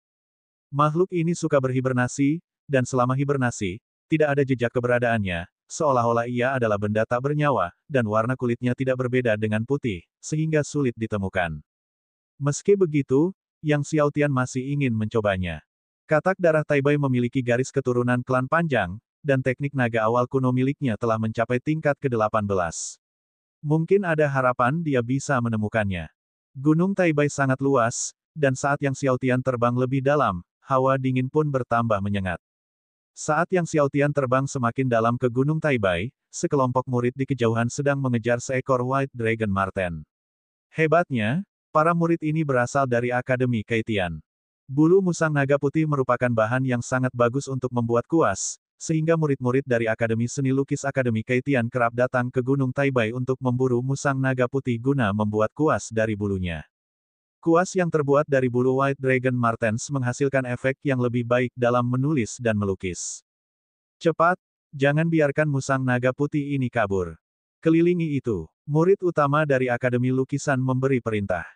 S1: Makhluk ini suka berhibernasi, dan selama hibernasi, tidak ada jejak keberadaannya, seolah-olah ia adalah benda tak bernyawa, dan warna kulitnya tidak berbeda dengan putih, sehingga sulit ditemukan. Meski begitu, Yang Xiaotian masih ingin mencobanya. Katak darah Taibai memiliki garis keturunan klan panjang, dan teknik naga awal kuno miliknya telah mencapai tingkat ke-18. Mungkin ada harapan dia bisa menemukannya. Gunung Taibai sangat luas, dan saat Yang Xiaotian terbang lebih dalam, hawa dingin pun bertambah menyengat. Saat Yang Xiaotian terbang semakin dalam ke Gunung Taibai, sekelompok murid di kejauhan sedang mengejar seekor White Dragon Marten. Hebatnya, para murid ini berasal dari Akademi Keitian. Bulu musang naga putih merupakan bahan yang sangat bagus untuk membuat kuas, sehingga murid-murid dari Akademi Seni Lukis Akademi Keitian kerap datang ke Gunung Taibai untuk memburu musang naga putih guna membuat kuas dari bulunya. Kuas yang terbuat dari bulu White Dragon Martens menghasilkan efek yang lebih baik dalam menulis dan melukis. Cepat, jangan biarkan musang naga putih ini kabur. Kelilingi itu. Murid utama dari Akademi Lukisan memberi perintah.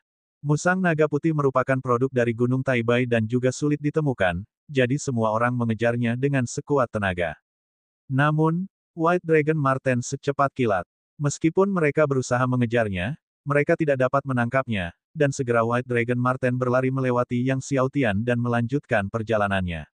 S1: Musang naga putih merupakan produk dari Gunung Taibai dan juga sulit ditemukan, jadi semua orang mengejarnya dengan sekuat tenaga. Namun, White Dragon Marten secepat kilat. Meskipun mereka berusaha mengejarnya, mereka tidak dapat menangkapnya, dan segera White Dragon Marten berlari melewati Yang Xiaotian dan melanjutkan perjalanannya.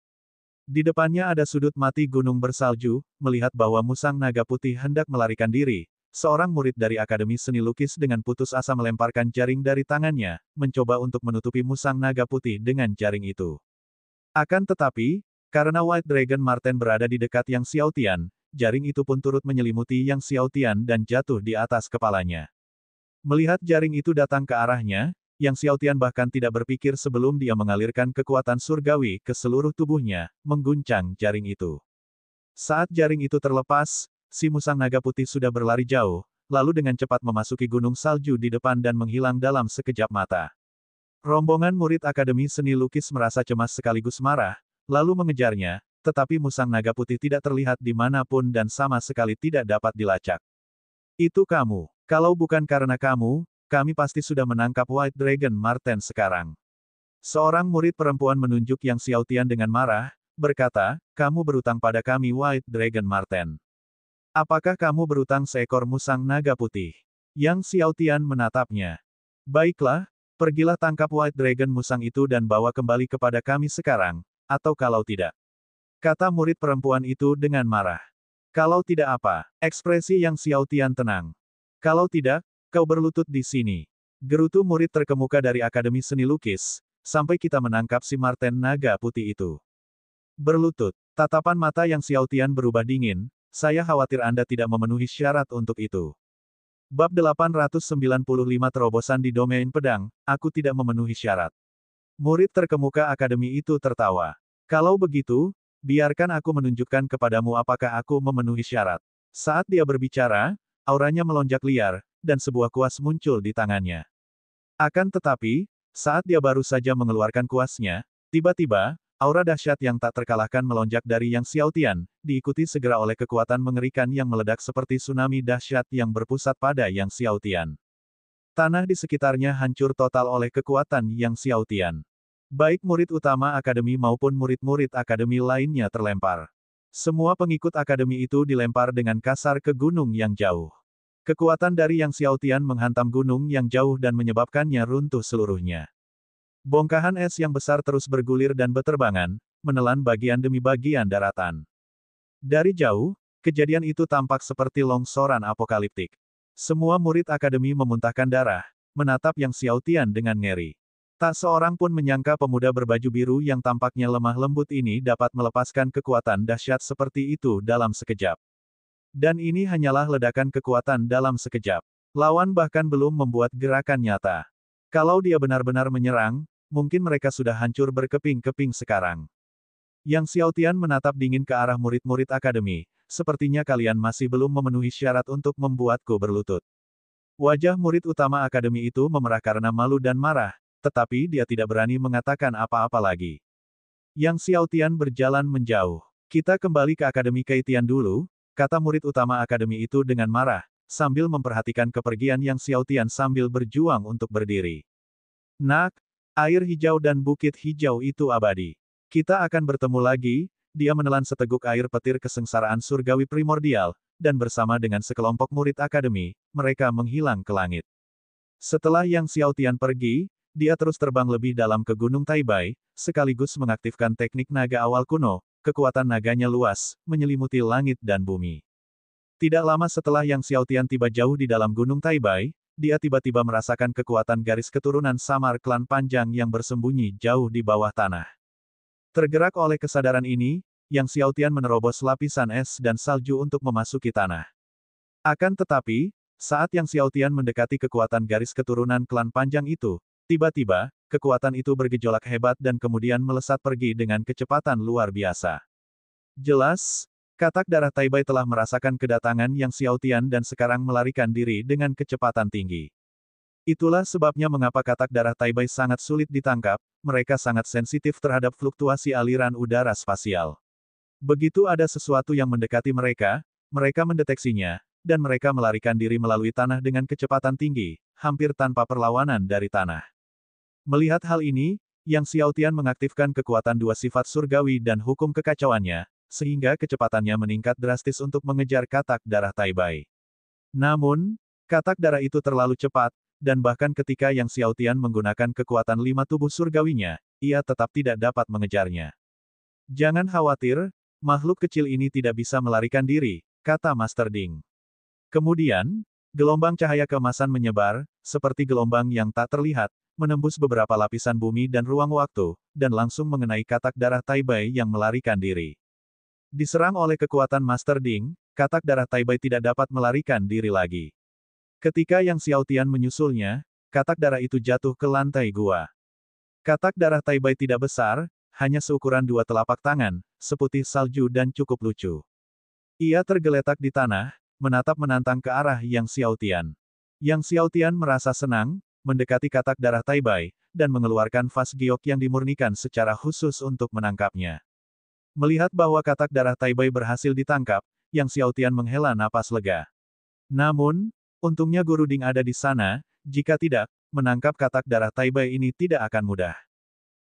S1: Di depannya ada sudut mati gunung bersalju, melihat bahwa musang naga putih hendak melarikan diri. Seorang murid dari Akademi Seni Lukis dengan putus asa melemparkan jaring dari tangannya, mencoba untuk menutupi musang naga putih dengan jaring itu. Akan tetapi, karena White Dragon Marten berada di dekat Yang Xiaotian, jaring itu pun turut menyelimuti Yang Xiaotian dan jatuh di atas kepalanya. Melihat jaring itu datang ke arahnya, Yang Xiaotian bahkan tidak berpikir sebelum dia mengalirkan kekuatan surgawi ke seluruh tubuhnya, mengguncang jaring itu. Saat jaring itu terlepas, si musang naga putih sudah berlari jauh, lalu dengan cepat memasuki gunung salju di depan dan menghilang dalam sekejap mata. Rombongan murid Akademi Seni Lukis merasa cemas sekaligus marah, lalu mengejarnya, tetapi musang naga putih tidak terlihat di manapun dan sama sekali tidak dapat dilacak. Itu kamu. Kalau bukan karena kamu, kami pasti sudah menangkap White Dragon Marten sekarang. Seorang murid perempuan menunjuk Yang Xiaotian dengan marah, berkata, kamu berutang pada kami White Dragon Marten. Apakah kamu berutang seekor musang naga putih? Yang Xiaotian menatapnya. Baiklah, pergilah tangkap White Dragon musang itu dan bawa kembali kepada kami sekarang, atau kalau tidak. Kata murid perempuan itu dengan marah. Kalau tidak apa, ekspresi Yang Xiaotian tenang. Kalau tidak, kau berlutut di sini. Gerutu murid terkemuka dari Akademi Seni Lukis, sampai kita menangkap si Marten naga putih itu. Berlutut, tatapan mata Yang Xiaotian berubah dingin. Saya khawatir Anda tidak memenuhi syarat untuk itu. Bab 895 Terobosan di Domain Pedang, aku tidak memenuhi syarat. Murid terkemuka akademi itu tertawa. Kalau begitu, biarkan aku menunjukkan kepadamu apakah aku memenuhi syarat. Saat dia berbicara, auranya melonjak liar, dan sebuah kuas muncul di tangannya. Akan tetapi, saat dia baru saja mengeluarkan kuasnya, tiba-tiba, aura dahsyat yang tak terkalahkan melonjak dari Yang Xiaotian, diikuti segera oleh kekuatan mengerikan yang meledak seperti tsunami dahsyat yang berpusat pada Yang Xiaotian. Tanah di sekitarnya hancur total oleh kekuatan Yang Xiaotian. Baik murid utama akademi maupun murid-murid akademi lainnya terlempar. Semua pengikut akademi itu dilempar dengan kasar ke gunung yang jauh. Kekuatan dari Yang Xiaotian menghantam gunung yang jauh dan menyebabkannya runtuh seluruhnya. Bongkahan es yang besar terus bergulir dan beterbangan, menelan bagian demi bagian daratan. Dari jauh, kejadian itu tampak seperti longsoran apokaliptik. Semua murid akademi memuntahkan darah, menatap Yang Xiaotian dengan ngeri. Tak seorang pun menyangka pemuda berbaju biru yang tampaknya lemah lembut ini dapat melepaskan kekuatan dahsyat seperti itu dalam sekejap. Dan ini hanyalah ledakan kekuatan dalam sekejap. Lawan bahkan belum membuat gerakan nyata. Kalau dia benar-benar menyerang, mungkin mereka sudah hancur berkeping-keping sekarang. Yang Xiaotian menatap dingin ke arah murid-murid akademi, sepertinya kalian masih belum memenuhi syarat untuk membuatku berlutut. Wajah murid utama akademi itu memerah karena malu dan marah, tetapi dia tidak berani mengatakan apa-apa lagi. Yang Xiaotian berjalan menjauh. Kita kembali ke Akademi Keitian dulu, kata murid utama akademi itu dengan marah, sambil memperhatikan kepergian Yang Xiaotian sambil berjuang untuk berdiri. Nak, air hijau dan bukit hijau itu abadi. Kita akan bertemu lagi, dia menelan seteguk air petir kesengsaraan surgawi primordial, dan bersama dengan sekelompok murid akademi, mereka menghilang ke langit. Setelah Yang Xiaotian pergi, dia terus terbang lebih dalam ke Gunung Taibai, sekaligus mengaktifkan teknik naga awal kuno, kekuatan naganya luas, menyelimuti langit dan bumi. Tidak lama setelah Yang Xiaotian tiba jauh di dalam Gunung Taibai, dia tiba-tiba merasakan kekuatan garis keturunan samar klan panjang yang bersembunyi jauh di bawah tanah. Tergerak oleh kesadaran ini, Yang Xiaotian menerobos lapisan es dan salju untuk memasuki tanah. Akan tetapi, saat Yang Xiaotian mendekati kekuatan garis keturunan klan panjang itu, tiba-tiba, kekuatan itu bergejolak hebat dan kemudian melesat pergi dengan kecepatan luar biasa. Jelas, katak darah Taibai telah merasakan kedatangan Yang Xiaotian dan sekarang melarikan diri dengan kecepatan tinggi. Itulah sebabnya mengapa katak darah Taibai sangat sulit ditangkap, mereka sangat sensitif terhadap fluktuasi aliran udara spasial. Begitu ada sesuatu yang mendekati mereka, mereka mendeteksinya, dan mereka melarikan diri melalui tanah dengan kecepatan tinggi, hampir tanpa perlawanan dari tanah. Melihat hal ini, Yang Xiaotian mengaktifkan kekuatan dua sifat surgawi dan hukum kekacauannya, sehingga kecepatannya meningkat drastis untuk mengejar katak darah Taibai. Namun, katak darah itu terlalu cepat, dan bahkan ketika Yang Xiaotian menggunakan kekuatan 5 tubuh surgawinya, ia tetap tidak dapat mengejarnya. Jangan khawatir, makhluk kecil ini tidak bisa melarikan diri, kata Master Ding. Kemudian, gelombang cahaya keemasan menyebar, seperti gelombang yang tak terlihat, menembus beberapa lapisan bumi dan ruang waktu, dan langsung mengenai katak darah Taibai yang melarikan diri. Diserang oleh kekuatan Master Ding, katak darah Taibai tidak dapat melarikan diri lagi. Ketika Yang Xiaotian menyusulnya, katak darah itu jatuh ke lantai gua. Katak darah Taibai tidak besar, hanya seukuran 2 telapak tangan, seputih salju dan cukup lucu. Ia tergeletak di tanah, menatap-menantang ke arah Yang Xiaotian. Yang Xiaotian merasa senang, mendekati katak darah Taibai, dan mengeluarkan vas giok yang dimurnikan secara khusus untuk menangkapnya. Melihat bahwa katak darah Taibai berhasil ditangkap, Yang Xiaotian menghela napas lega. Namun, untungnya Guru Ding ada di sana, jika tidak, menangkap katak darah Taibai ini tidak akan mudah.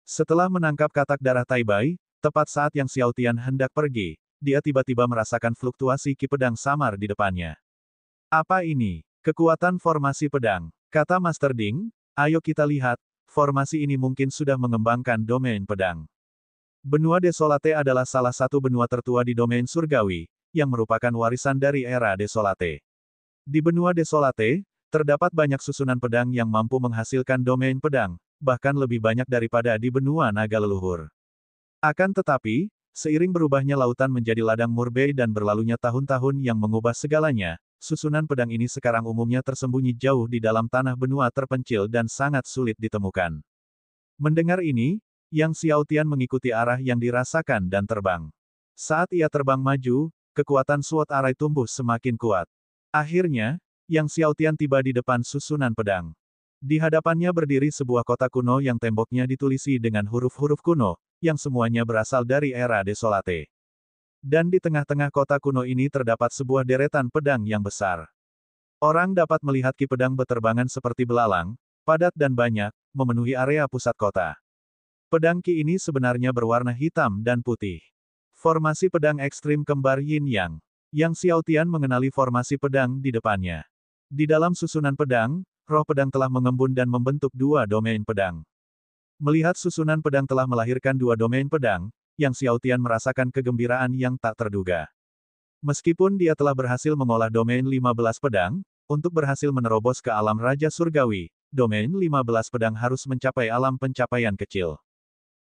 S1: Setelah menangkap katak darah Taibai, tepat saat Yang Xiaotian hendak pergi, dia tiba-tiba merasakan fluktuasi ki pedang samar di depannya. Apa ini? Kekuatan formasi pedang, kata Master Ding, ayo kita lihat, formasi ini mungkin sudah mengembangkan domain pedang. Benua Desolate adalah salah satu benua tertua di domain surgawi, yang merupakan warisan dari era Desolate. Di benua Desolate, terdapat banyak susunan pedang yang mampu menghasilkan domain pedang, bahkan lebih banyak daripada di benua naga leluhur. Akan tetapi, seiring berubahnya lautan menjadi ladang Murbei dan berlalunya tahun-tahun yang mengubah segalanya, susunan pedang ini sekarang umumnya tersembunyi jauh di dalam tanah benua terpencil dan sangat sulit ditemukan. Mendengar ini, Yang Xiaotian mengikuti arah yang dirasakan dan terbang. Saat ia terbang maju, kekuatan Sword Arai tumbuh semakin kuat. Akhirnya, Yang Xiaotian tiba di depan susunan pedang. Di hadapannya berdiri sebuah kota kuno yang temboknya ditulisi dengan huruf-huruf kuno, yang semuanya berasal dari era Desolate. Dan di tengah-tengah kota kuno ini terdapat sebuah deretan pedang yang besar. Orang dapat melihat ki pedang beterbangan seperti belalang, padat dan banyak, memenuhi area pusat kota. Pedang ki ini sebenarnya berwarna hitam dan putih. Formasi pedang ekstrim kembar Yin Yang. Yang Xiaotian mengenali formasi pedang di depannya. Di dalam susunan pedang, roh pedang telah mengembun dan membentuk 2 domain pedang. Melihat susunan pedang telah melahirkan 2 domain pedang, Yang Xiaotian merasakan kegembiraan yang tak terduga. Meskipun dia telah berhasil mengolah domain 15 pedang, untuk berhasil menerobos ke alam Raja Surgawi, domain 15 pedang harus mencapai alam pencapaian kecil.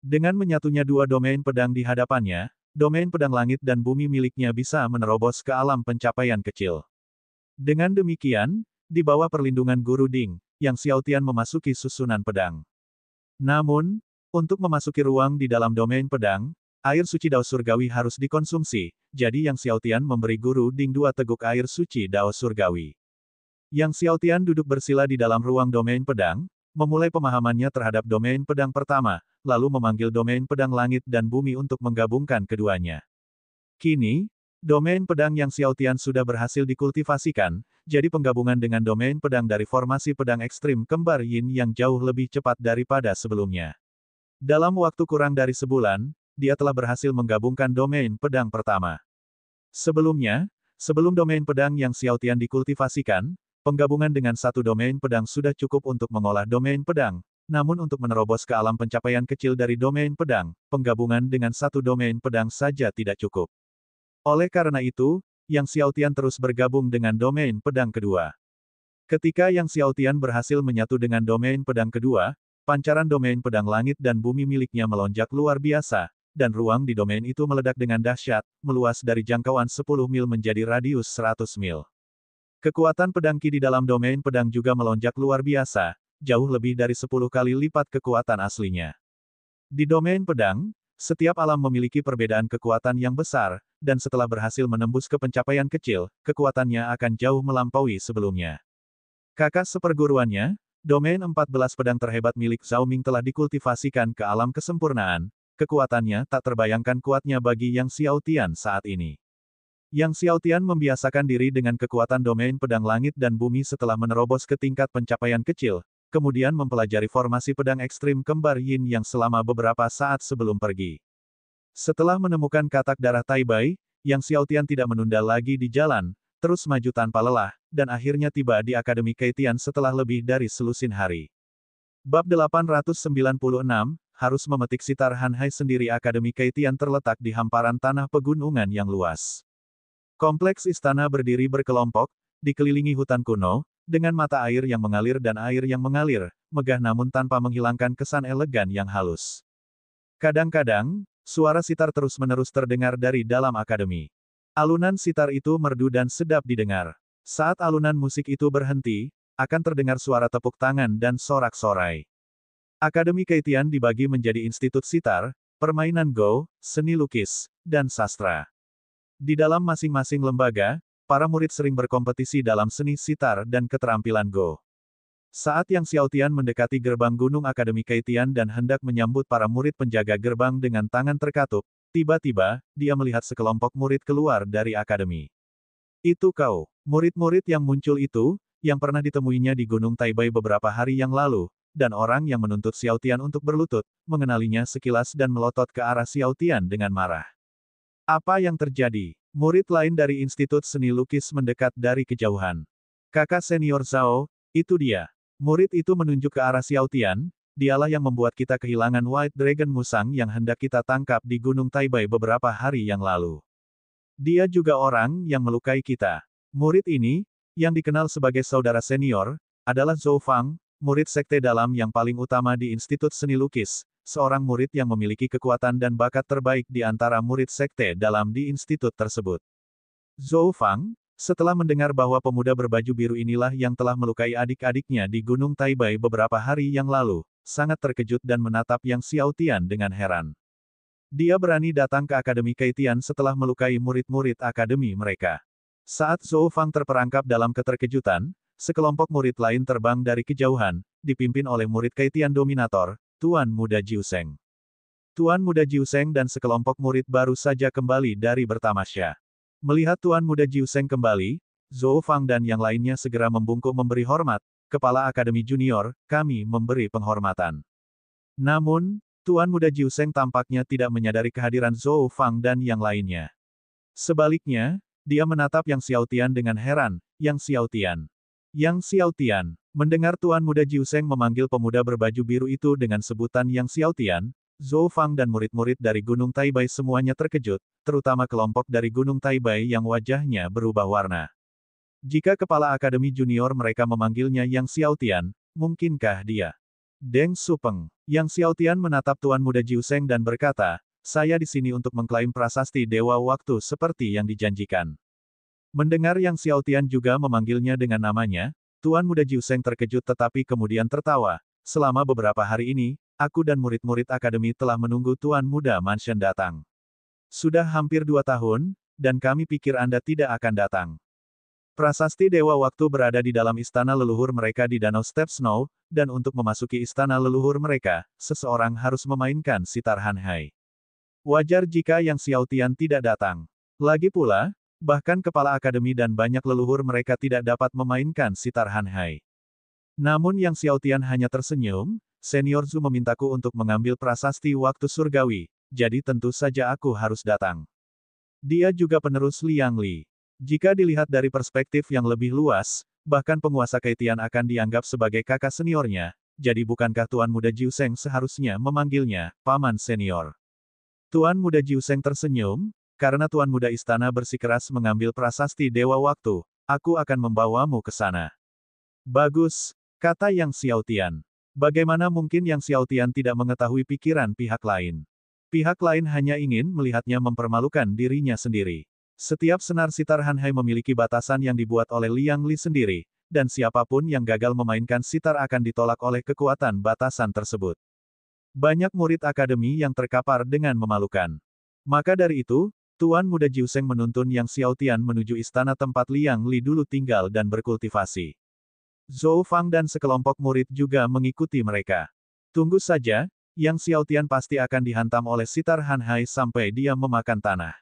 S1: Dengan menyatunya 2 domain pedang di hadapannya, domain pedang langit dan bumi miliknya bisa menerobos ke alam pencapaian kecil. Dengan demikian, di bawah perlindungan Guru Ding, Yang Xiaotian memasuki susunan pedang. Namun, untuk memasuki ruang di dalam domain pedang, air suci Dao Surgawi harus dikonsumsi, jadi Yang Xiaotian memberi Guru Ding 2 teguk air suci Dao Surgawi. Yang Xiaotian duduk bersila di dalam ruang domain pedang, memulai pemahamannya terhadap domain pedang pertama, lalu memanggil domain pedang langit dan bumi untuk menggabungkan keduanya. Kini, domain pedang Yang Xiaotian sudah berhasil dikultivasikan, jadi penggabungan dengan domain pedang dari formasi pedang ekstrim kembar Yin yang jauh lebih cepat daripada sebelumnya. Dalam waktu kurang dari sebulan, dia telah berhasil menggabungkan domain pedang pertama. Sebelumnya, sebelum domain pedang Yang Xiaotian dikultivasikan, penggabungan dengan 1 domain pedang sudah cukup untuk mengolah domain pedang, namun untuk menerobos ke alam pencapaian kecil dari domain pedang, penggabungan dengan satu domain pedang saja tidak cukup. Oleh karena itu, Yang Xiaotian terus bergabung dengan domain pedang kedua. Ketika Yang Xiaotian berhasil menyatu dengan domain pedang kedua, pancaran domain pedang langit dan bumi miliknya melonjak luar biasa, dan ruang di domain itu meledak dengan dahsyat, meluas dari jangkauan 10 mil menjadi radius 100 mil. Kekuatan pedang Qi di dalam domain pedang juga melonjak luar biasa, jauh lebih dari 10 kali lipat kekuatan aslinya. Di domain pedang, setiap alam memiliki perbedaan kekuatan yang besar, dan setelah berhasil menembus ke pencapaian kecil, kekuatannya akan jauh melampaui sebelumnya. Kakak seperguruannya, domain 14 pedang terhebat milik Zhao Ming telah dikultivasikan ke alam kesempurnaan, kekuatannya tak terbayangkan kuatnya bagi Yang Xiaotian saat ini. Yang Xiaotian membiasakan diri dengan kekuatan domain pedang langit dan bumi setelah menerobos ke tingkat pencapaian kecil, kemudian mempelajari formasi pedang ekstrim kembar Yin yang selama beberapa saat sebelum pergi. Setelah menemukan katak darah Taibai, Yang Xiaotian tidak menunda lagi di jalan, terus maju tanpa lelah, dan akhirnya tiba di Akademi Keitian setelah lebih dari selusin hari. Bab 896, harus memetik sitar Hanhai sendiri. Akademi Keitian terletak di hamparan tanah pegunungan yang luas. Kompleks istana berdiri berkelompok, dikelilingi hutan kuno, dengan mata air yang mengalir dan air yang mengalir, megah namun tanpa menghilangkan kesan elegan yang halus. Kadang-kadang, suara sitar terus-menerus terdengar dari dalam akademi. Alunan sitar itu merdu dan sedap didengar. Saat alunan musik itu berhenti, akan terdengar suara tepuk tangan dan sorak-sorai. Akademi Keitian dibagi menjadi institut sitar, permainan Go, seni lukis, dan sastra. Di dalam masing-masing lembaga, para murid sering berkompetisi dalam seni sitar dan keterampilan Go. Saat Yang Xiaotian mendekati gerbang gunung Akademi Keitian dan hendak menyambut para murid penjaga gerbang dengan tangan terkatup, tiba-tiba, dia melihat sekelompok murid keluar dari akademi. Itu kau. Murid-murid yang muncul itu, yang pernah ditemuinya di Gunung Taibai beberapa hari yang lalu, dan orang yang menuntut Xiaotian untuk berlutut, mengenalinya sekilas dan melotot ke arah Xiaotian dengan marah. Apa yang terjadi? Murid lain dari Institut Seni Lukis mendekat dari kejauhan. Kakak senior Zhao, itu dia. Murid itu menunjuk ke arah Xiaotian, dialah yang membuat kita kehilangan White Dragon Musang yang hendak kita tangkap di Gunung Taibai beberapa hari yang lalu. Dia juga orang yang melukai kita. Murid ini, yang dikenal sebagai saudara senior, adalah Zhou Fang, murid sekte dalam yang paling utama di Institut Seni Lukis, seorang murid yang memiliki kekuatan dan bakat terbaik di antara murid sekte dalam di institut tersebut. Zhou Fang, setelah mendengar bahwa pemuda berbaju biru inilah yang telah melukai adik-adiknya di Gunung Taibai beberapa hari yang lalu, sangat terkejut dan menatap Yang Xiaotian dengan heran. Dia berani datang ke Akademi Keitian setelah melukai murid-murid akademi mereka. Saat Zhou Fang terperangkap dalam keterkejutan, sekelompok murid lain terbang dari kejauhan, dipimpin oleh murid Keitian Dominator, Tuan Muda Jiuseng. Tuan Muda Jiuseng dan sekelompok murid baru saja kembali dari bertamasya. Melihat Tuan Muda Jiuseng kembali, Zhou Fang dan yang lainnya segera membungkuk memberi hormat, Kepala Akademi Junior, kami memberi penghormatan. Namun, Tuan Muda Jiuseng tampaknya tidak menyadari kehadiran Zhou Fang dan yang lainnya. Sebaliknya, dia menatap Yang Xiaotian dengan heran. Yang Xiaotian. Yang Xiaotian. Mendengar Tuan Muda Jiuseng memanggil pemuda berbaju biru itu dengan sebutan Yang Xiaotian, Zhou Fang dan murid-murid dari Gunung Taibai semuanya terkejut, terutama kelompok dari Gunung Taibai yang wajahnya berubah warna. Jika kepala akademi junior mereka memanggilnya Yang Xiaotian, mungkinkah dia? Deng Supeng. Yang Xiaotian menatap Tuan Muda Jiuseng dan berkata, saya di sini untuk mengklaim prasasti Dewa Waktu seperti yang dijanjikan. Mendengar Yang Xiaotian juga memanggilnya dengan namanya, Tuan Muda Jiuseng terkejut tetapi kemudian tertawa. Selama beberapa hari ini, aku dan murid-murid akademi telah menunggu Tuan Muda Mansion datang. Sudah hampir 2 tahun, dan kami pikir Anda tidak akan datang. Prasasti Dewa Waktu berada di dalam istana leluhur mereka di Danau Step Snow, dan untuk memasuki istana leluhur mereka, seseorang harus memainkan sitar Hanhai. Wajar jika Yang Xiaotian tidak datang. Lagi pula, bahkan kepala akademi dan banyak leluhur mereka tidak dapat memainkan sitar Hanhai. Namun Yang Xiaotian hanya tersenyum, Senior Zhu memintaku untuk mengambil prasasti waktu surgawi, jadi tentu saja aku harus datang. Dia juga penerus Liang Li. Jika dilihat dari perspektif yang lebih luas, bahkan penguasa Keitian akan dianggap sebagai kakak seniornya, jadi bukankah Tuan Muda Jiuseng seharusnya memanggilnya Paman Senior? Tuan Muda Jiuseng tersenyum, karena Tuan Muda Istana bersikeras mengambil prasasti Dewa Waktu, aku akan membawamu ke sana. Bagus, kata Yang Xiaotian. Bagaimana mungkin Yang Xiaotian tidak mengetahui pikiran pihak lain? Pihak lain hanya ingin melihatnya mempermalukan dirinya sendiri. Setiap senar sitar Hanhai memiliki batasan yang dibuat oleh Liang Li sendiri, dan siapapun yang gagal memainkan sitar akan ditolak oleh kekuatan batasan tersebut. Banyak murid akademi yang terkapar dengan memalukan. Maka dari itu, Tuan Muda Jiuseng menuntun Yang Xiaotian menuju istana tempat Liang Li dulu tinggal dan berkultivasi. Zhou Fang dan sekelompok murid juga mengikuti mereka. Tunggu saja, Yang Xiaotian pasti akan dihantam oleh sitar Hanhai sampai dia memakan tanah.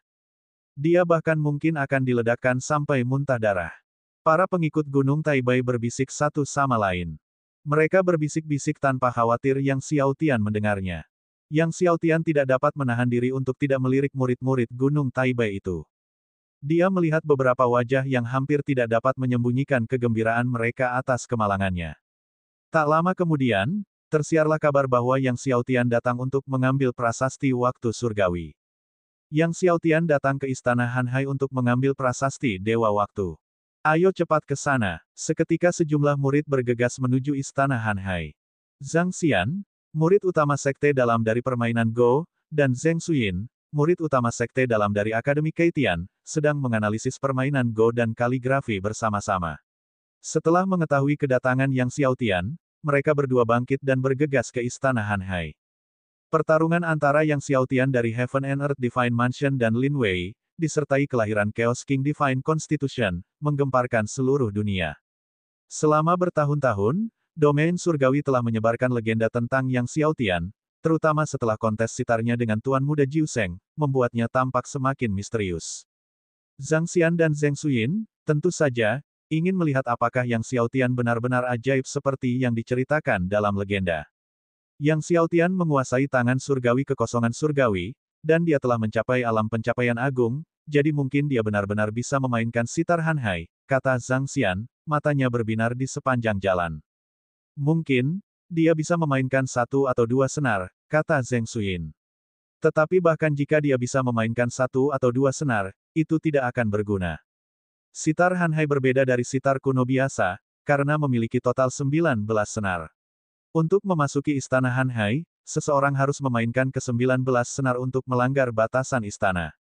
S1: Dia bahkan mungkin akan diledakkan sampai muntah darah. Para pengikut Gunung Taibai berbisik satu sama lain. Mereka berbisik-bisik tanpa khawatir Yang Xiaotian mendengarnya. Yang Xiaotian tidak dapat menahan diri untuk tidak melirik murid-murid Gunung Taibai itu. Dia melihat beberapa wajah yang hampir tidak dapat menyembunyikan kegembiraan mereka atas kemalangannya. Tak lama kemudian, tersiarlah kabar bahwa Yang Xiaotian datang untuk mengambil prasasti waktu surgawi. Yang Xiaotian datang ke istana Hanhai untuk mengambil prasasti Dewa Waktu. Ayo cepat ke sana. Seketika sejumlah murid bergegas menuju istana Hanhai. Zhang Xian, murid utama sekte dalam dari permainan Go, dan Zheng Suyin, murid utama sekte dalam dari Akademi Keitian, sedang menganalisis permainan Go dan kaligrafi bersama-sama. Setelah mengetahui kedatangan Yang Xiaotian, mereka berdua bangkit dan bergegas ke istana Hanhai. Pertarungan antara Yang Xiaotian dari Heaven and Earth Divine Mansion dan Lin Wei, disertai kelahiran Chaos King Divine Constitution, menggemparkan seluruh dunia. Selama bertahun-tahun, domain surgawi telah menyebarkan legenda tentang Yang Xiaotian, terutama setelah kontes sitarnya dengan Tuan Muda Jiuseng, membuatnya tampak semakin misterius. Zhang Xian dan Zheng Suyin, tentu saja, ingin melihat apakah Yang Xiaotian benar-benar ajaib seperti yang diceritakan dalam legenda. Yang Xiaotian menguasai tangan surgawi kekosongan surgawi, dan dia telah mencapai alam pencapaian agung, jadi mungkin dia benar-benar bisa memainkan sitar Hanhai, kata Zhang Xian, matanya berbinar di sepanjang jalan. Mungkin, dia bisa memainkan satu atau dua senar, kata Zheng Suyin. Tetapi bahkan jika dia bisa memainkan satu atau dua senar, itu tidak akan berguna. Sitar Hanhai berbeda dari sitar kuno biasa, karena memiliki total 19 senar. Untuk memasuki istana Hanhai, seseorang harus memainkan ke-19 senar untuk melanggar batasan istana.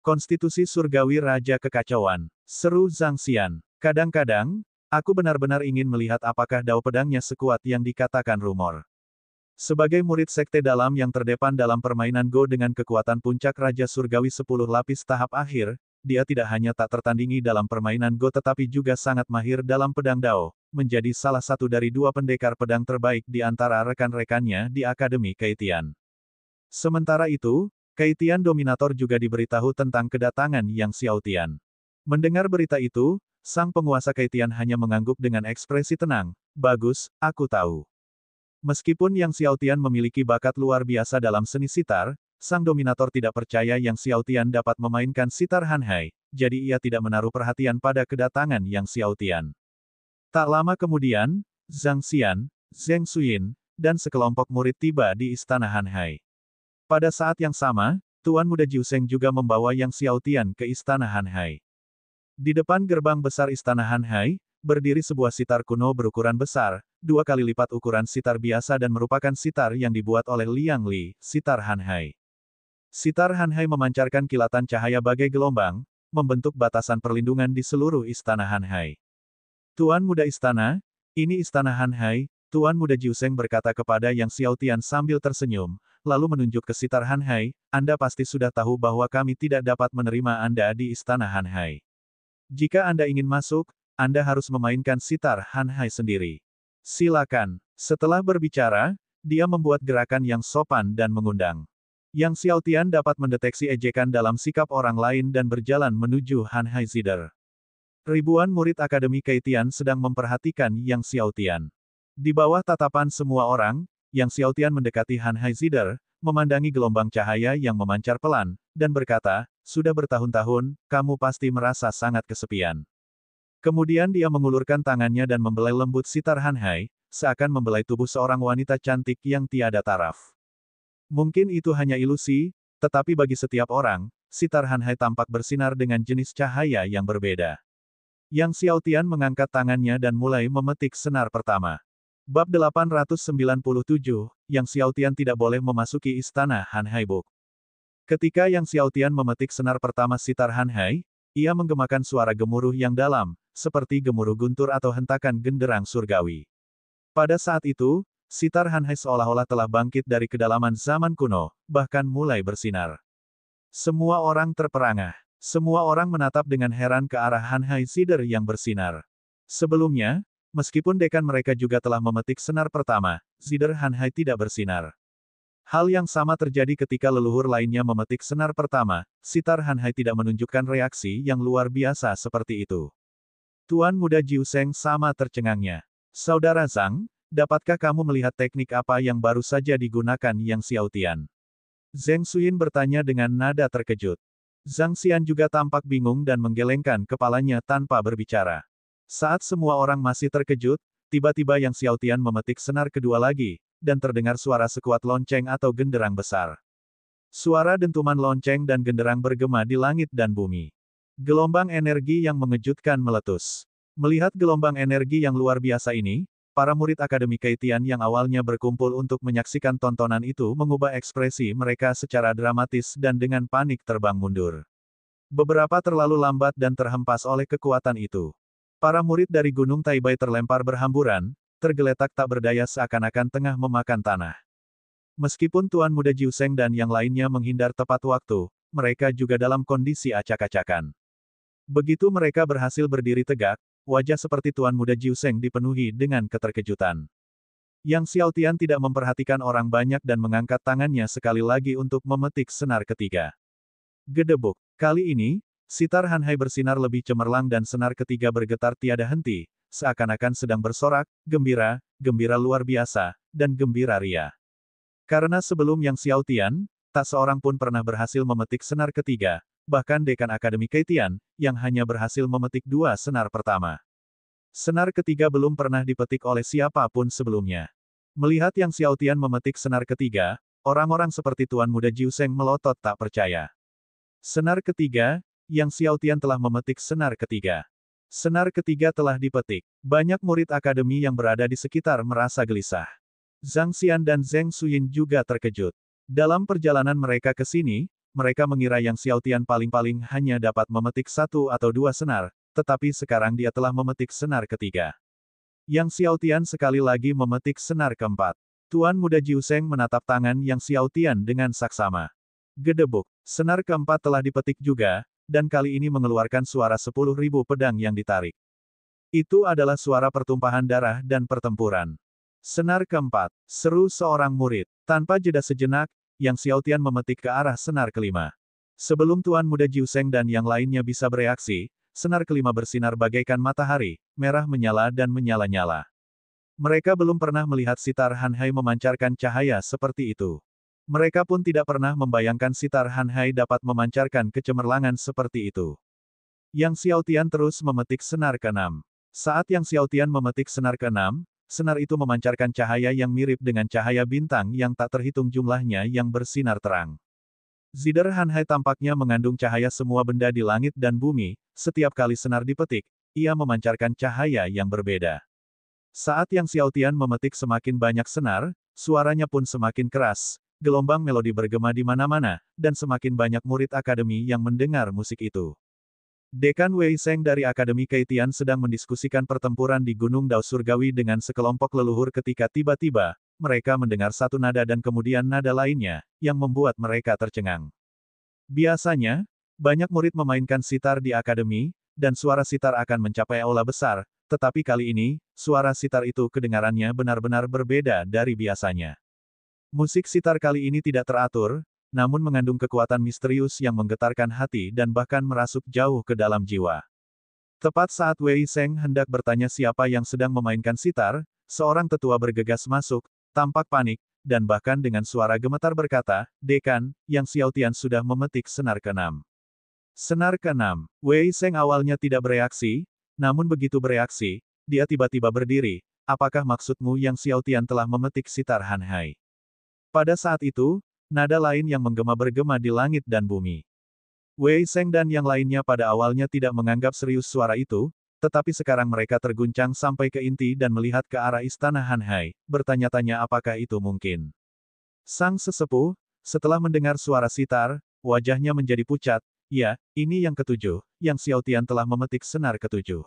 S1: Konstitusi surgawi Raja Kekacauan, seru Zhang Xian. Kadang-kadang, aku benar-benar ingin melihat apakah dao pedangnya sekuat yang dikatakan rumor. Sebagai murid sekte dalam yang terdepan dalam permainan Go dengan kekuatan puncak Raja Surgawi 10 lapis tahap akhir, dia tidak hanya tak tertandingi dalam permainan Go tetapi juga sangat mahir dalam pedang dao, menjadi salah satu dari dua pendekar pedang terbaik di antara rekan-rekannya di Akademi Keitian. Sementara itu, Keitian Dominator juga diberitahu tentang kedatangan Yang Xiaotian. Mendengar berita itu, sang penguasa Keitian hanya mengangguk dengan ekspresi tenang, bagus, aku tahu. Meskipun Yang Xiaotian memiliki bakat luar biasa dalam seni sitar, sang dominator tidak percaya Yang Xiaotian dapat memainkan sitar Hanhai, jadi ia tidak menaruh perhatian pada kedatangan Yang Xiaotian. Tak lama kemudian, Zhang Xian, Zheng Suyin, dan sekelompok murid tiba di istana Hanhai. Pada saat yang sama, Tuan Muda Jiuseng juga membawa Yang Xiaotian ke istana Hanhai. Di depan gerbang besar istana Hanhai, berdiri sebuah sitar kuno berukuran besar, 2 kali lipat ukuran sitar biasa dan merupakan sitar yang dibuat oleh Liang Li, sitar Hanhai. Sitar Hanhai memancarkan kilatan cahaya bagai gelombang, membentuk batasan perlindungan di seluruh istana Hanhai. Tuan Muda Istana, ini istana Hanhai, Tuan Muda Jiuseng berkata kepada Yang Xiaotian sambil tersenyum, lalu menunjuk ke sitar Hanhai, Anda pasti sudah tahu bahwa kami tidak dapat menerima Anda di istana Hanhai. Jika Anda ingin masuk, Anda harus memainkan sitar Hanhai sendiri. Silakan. Setelah berbicara, dia membuat gerakan yang sopan dan mengundang. Yang Xiaotian dapat mendeteksi ejekan dalam sikap orang lain dan berjalan menuju Hanhai Zider. Ribuan murid Akademi Keitian sedang memperhatikan Yang Xiaotian. Di bawah tatapan semua orang, Yang Xiaotian mendekati Hanhai Zider, memandangi gelombang cahaya yang memancar pelan, dan berkata, sudah bertahun-tahun, kamu pasti merasa sangat kesepian. Kemudian dia mengulurkan tangannya dan membelai lembut sitar Hanhai, seakan membelai tubuh seorang wanita cantik yang tiada taraf. Mungkin itu hanya ilusi, tetapi bagi setiap orang, sitar Hanhai tampak bersinar dengan jenis cahaya yang berbeda. Yang Xiaotian mengangkat tangannya dan mulai memetik senar pertama. Bab 897, Yang Xiaotian tidak boleh memasuki istana Hanhai Book. Ketika Yang Xiaotian memetik senar pertama sitar Hanhai, ia menggemakan suara gemuruh yang dalam, seperti gemuruh guntur atau hentakan genderang surgawi. Pada saat itu, sitar Hanhai seolah-olah telah bangkit dari kedalaman zaman kuno, bahkan mulai bersinar. Semua orang terperangah. Semua orang menatap dengan heran ke arah Hanhai Sider yang bersinar. Sebelumnya, meskipun dekan mereka juga telah memetik senar pertama, Sider Hanhai tidak bersinar. Hal yang sama terjadi ketika leluhur lainnya memetik senar pertama, sitar Hanhai tidak menunjukkan reaksi yang luar biasa seperti itu. Tuan Muda Jiu Seng sama tercengangnya. Saudara Zhang, dapatkah kamu melihat teknik apa yang baru saja digunakan Yang Xiaotian? Zheng Xuyin bertanya dengan nada terkejut. Zhang Xian juga tampak bingung dan menggelengkan kepalanya tanpa berbicara. Saat semua orang masih terkejut, tiba-tiba Yang Xiaotian memetik senar kedua lagi, dan terdengar suara sekuat lonceng atau genderang besar. Suara dentuman lonceng dan genderang bergema di langit dan bumi. Gelombang energi yang mengejutkan meletus. Melihat gelombang energi yang luar biasa ini, para murid Akademi Keitian yang awalnya berkumpul untuk menyaksikan tontonan itu mengubah ekspresi mereka secara dramatis dan dengan panik terbang mundur. Beberapa terlalu lambat dan terhempas oleh kekuatan itu. Para murid dari Gunung Taibai terlempar berhamburan, tergeletak tak berdaya seakan-akan tengah memakan tanah. Meskipun Tuan Muda Jiu Seng dan yang lainnya menghindar tepat waktu, mereka juga dalam kondisi acak-acakan. Begitu mereka berhasil berdiri tegak, wajah seperti Tuan Muda Jiu Seng dipenuhi dengan keterkejutan. Yang Xiaotian tidak memperhatikan orang banyak dan mengangkat tangannya sekali lagi untuk memetik senar ketiga. Gedebuk. Kali ini, sitar Hanhai bersinar lebih cemerlang dan senar ketiga bergetar tiada henti, seakan-akan sedang bersorak, gembira, gembira luar biasa, dan gembira ria. Karena sebelum Yang Xiaotian, tak seorang pun pernah berhasil memetik senar ketiga, bahkan dekan Akademi Keitian, yang hanya berhasil memetik 2 senar pertama. Senar ketiga belum pernah dipetik oleh siapapun sebelumnya. Melihat Yang Xiaotian memetik senar ketiga, orang-orang seperti Tuan Muda Jiu Seng melotot tak percaya. Senar ketiga, Yang Xiaotian telah memetik senar ketiga. Senar ketiga telah dipetik. Banyak murid akademi yang berada di sekitar merasa gelisah. Zhang Xian dan Zheng Xuyin juga terkejut. Dalam perjalanan mereka ke sini, mereka mengira Yang Xiaotian paling-paling hanya dapat memetik 1 atau 2 senar, tetapi sekarang dia telah memetik senar ketiga. Yang Xiaotian sekali lagi memetik senar keempat. Tuan Muda Jiu Seng menatap tangan Yang Xiaotian dengan saksama. Gedebuk. Senar keempat telah dipetik juga, dan kali ini mengeluarkan suara 10.000 pedang yang ditarik. Itu adalah suara pertumpahan darah dan pertempuran. Senar keempat, seru seorang murid. Tanpa jeda sejenak, Yang Xiaotian memetik ke arah senar kelima. Sebelum Tuan Muda Jiu Seng dan yang lainnya bisa bereaksi, senar kelima bersinar bagaikan matahari, merah menyala dan menyala-nyala. Mereka belum pernah melihat sitar Hanhai memancarkan cahaya seperti itu. Mereka pun tidak pernah membayangkan sitar Hanhai dapat memancarkan kecemerlangan seperti itu. Yang Xiaotian terus memetik senar ke-6. Saat Yang Xiaotian memetik senar ke-6, senar itu memancarkan cahaya yang mirip dengan cahaya bintang yang tak terhitung jumlahnya yang bersinar terang. Sitar Hanhai tampaknya mengandung cahaya semua benda di langit dan bumi, setiap kali senar dipetik, ia memancarkan cahaya yang berbeda. Saat Yang Xiaotian memetik semakin banyak senar, suaranya pun semakin keras. Gelombang melodi bergema di mana-mana, dan semakin banyak murid akademi yang mendengar musik itu. Dekan Wei Seng dari Akademi Keitian sedang mendiskusikan pertempuran di Gunung Dao Surgawi dengan sekelompok leluhur ketika tiba-tiba, mereka mendengar satu nada dan kemudian nada lainnya, yang membuat mereka tercengang. Biasanya, banyak murid memainkan sitar di akademi, dan suara sitar akan mencapai aula besar, tetapi kali ini, suara sitar itu kedengarannya benar-benar berbeda dari biasanya. Musik sitar kali ini tidak teratur, namun mengandung kekuatan misterius yang menggetarkan hati dan bahkan merasuk jauh ke dalam jiwa. Tepat saat Wei Seng hendak bertanya siapa yang sedang memainkan sitar, seorang tetua bergegas masuk, tampak panik, dan bahkan dengan suara gemetar berkata, "Dekan, Yang Xiaotian sudah memetik senar ke-6. Senar ke-6. Wei Seng awalnya tidak bereaksi, namun begitu bereaksi, dia tiba-tiba berdiri, apakah maksudmu Yang Xiaotian telah memetik sitar Han Hai? Pada saat itu, nada lain yang menggema bergema di langit dan bumi. Wei Sheng dan yang lainnya pada awalnya tidak menganggap serius suara itu, tetapi sekarang mereka terguncang sampai ke inti dan melihat ke arah istana Han Hai, bertanya-tanya apakah itu mungkin. Sang sesepuh, setelah mendengar suara sitar, wajahnya menjadi pucat. Ya, ini yang ketujuh, Yang Xiaotian telah memetik senar ketujuh.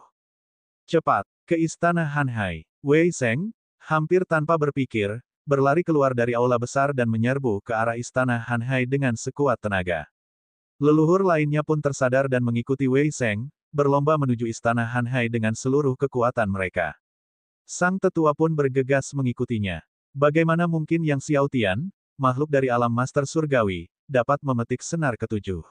S1: Cepat, ke istana Han Hai. Wei Sheng, hampir tanpa berpikir, berlari keluar dari aula besar dan menyerbu ke arah istana Han Hai dengan sekuat tenaga. Leluhur lainnya pun tersadar dan mengikuti Wei Sheng, berlomba menuju istana Han Hai dengan seluruh kekuatan mereka. Sang tetua pun bergegas mengikutinya. Bagaimana mungkin Yang Xiaotian, makhluk dari alam master surgawi, dapat memetik senar ketujuh?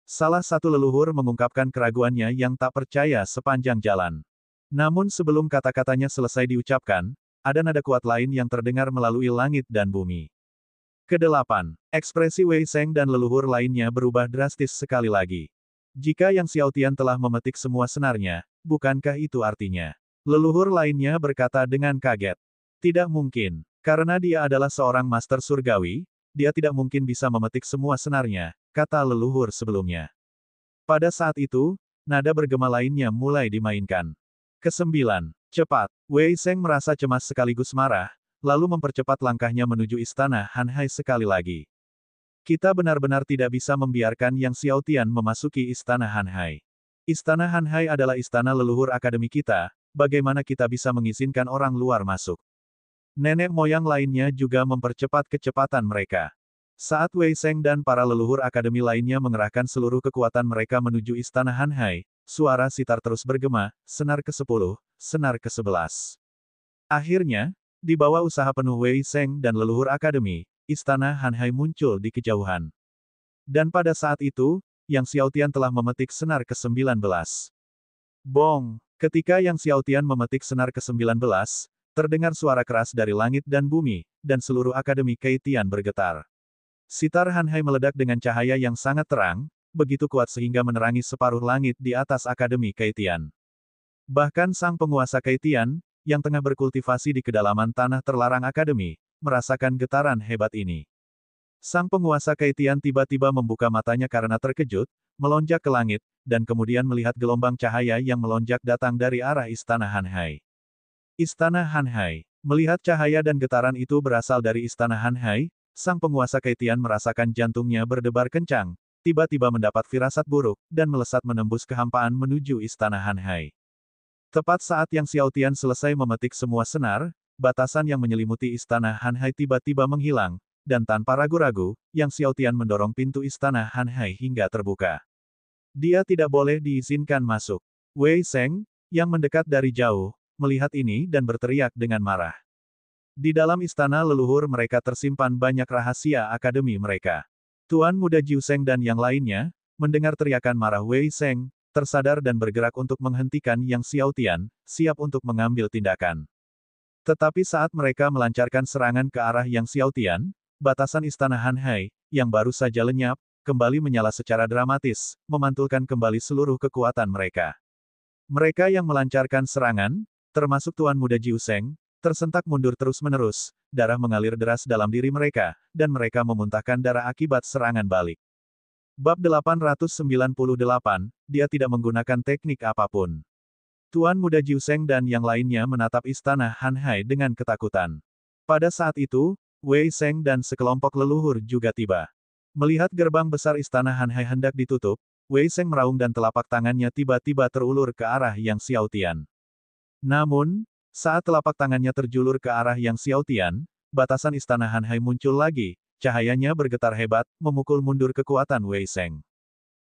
S1: Salah satu leluhur mengungkapkan keraguannya yang tak percaya sepanjang jalan. Namun sebelum kata-katanya selesai diucapkan, ada nada kuat lain yang terdengar melalui langit dan bumi. Kedelapan, ekspresi Wei Sheng dan leluhur lainnya berubah drastis sekali lagi. Jika Yang Xiaotian telah memetik semua senarnya, bukankah itu artinya? Leluhur lainnya berkata dengan kaget. Tidak mungkin. Karena dia adalah seorang master surgawi, dia tidak mungkin bisa memetik semua senarnya, kata leluhur sebelumnya. Pada saat itu, nada bergema lainnya mulai dimainkan. Kesembilan, cepat. Wei Sheng merasa cemas sekaligus marah, lalu mempercepat langkahnya menuju istana Han Hai sekali lagi. Kita benar-benar tidak bisa membiarkan Yang Xiaotian memasuki istana Han Hai. Istana Han Hai adalah istana leluhur akademi kita, bagaimana kita bisa mengizinkan orang luar masuk? Nenek moyang lainnya juga mempercepat kecepatan mereka. Saat Wei Sheng dan para leluhur akademi lainnya mengerahkan seluruh kekuatan mereka menuju istana Han Hai, suara sitar terus bergema, senar ke-10, senar ke-11. Akhirnya, di bawah usaha penuh Wei Sheng dan leluhur akademi, istana Han Hai muncul di kejauhan. Dan pada saat itu, Yang Xiaotian telah memetik senar ke-19. Bong! Ketika Yang Xiaotian memetik senar ke-19, terdengar suara keras dari langit dan bumi, dan seluruh akademi Keitian bergetar. Sitar Han Hai meledak dengan cahaya yang sangat terang, begitu kuat sehingga menerangi separuh langit di atas akademi Keitian. Bahkan sang penguasa Keitian, yang tengah berkultivasi di kedalaman tanah terlarang akademi, merasakan getaran hebat ini. Sang penguasa Keitian tiba-tiba membuka matanya karena terkejut, melonjak ke langit, dan kemudian melihat gelombang cahaya yang melonjak datang dari arah istana Han Hai. Istana Han Hai. Melihat cahaya dan getaran itu berasal dari istana Han Hai, sang penguasa Keitian merasakan jantungnya berdebar kencang, tiba-tiba mendapat firasat buruk, dan melesat menembus kehampaan menuju istana Han Hai. Tepat saat Yang Xiaotian selesai memetik semua senar, batasan yang menyelimuti istana Han Hai tiba-tiba menghilang, dan tanpa ragu-ragu, Yang Xiaotian mendorong pintu istana Han Hai hingga terbuka. Dia tidak boleh diizinkan masuk. Wei Sheng, yang mendekat dari jauh, melihat ini dan berteriak dengan marah. Di dalam istana leluhur mereka tersimpan banyak rahasia akademi mereka. Tuan Muda Jiu Sheng dan yang lainnya, mendengar teriakan marah Wei Sheng, tersadar dan bergerak untuk menghentikan Yang Xiaotian, siap untuk mengambil tindakan. Tetapi saat mereka melancarkan serangan ke arah Yang Xiaotian, batasan istana Han Hai, yang baru saja lenyap, kembali menyala secara dramatis, memantulkan kembali seluruh kekuatan mereka. Mereka yang melancarkan serangan, termasuk Tuan Muda Jiu Sheng, tersentak mundur terus-menerus, darah mengalir deras dalam diri mereka, dan mereka memuntahkan darah akibat serangan balik. Bab 898, dia tidak menggunakan teknik apapun. Tuan Muda Jiu Sheng dan yang lainnya menatap istana Han Hai dengan ketakutan. Pada saat itu, Wei Sheng dan sekelompok leluhur juga tiba. Melihat gerbang besar istana Han Hai hendak ditutup, Wei Sheng meraung dan telapak tangannya tiba-tiba terulur ke arah Yang Xiaotian. Namun, saat telapak tangannya terjulur ke arah Yang Xiaotian, batasan istana Han Hai muncul lagi, cahayanya bergetar hebat, memukul mundur kekuatan Wei Sheng.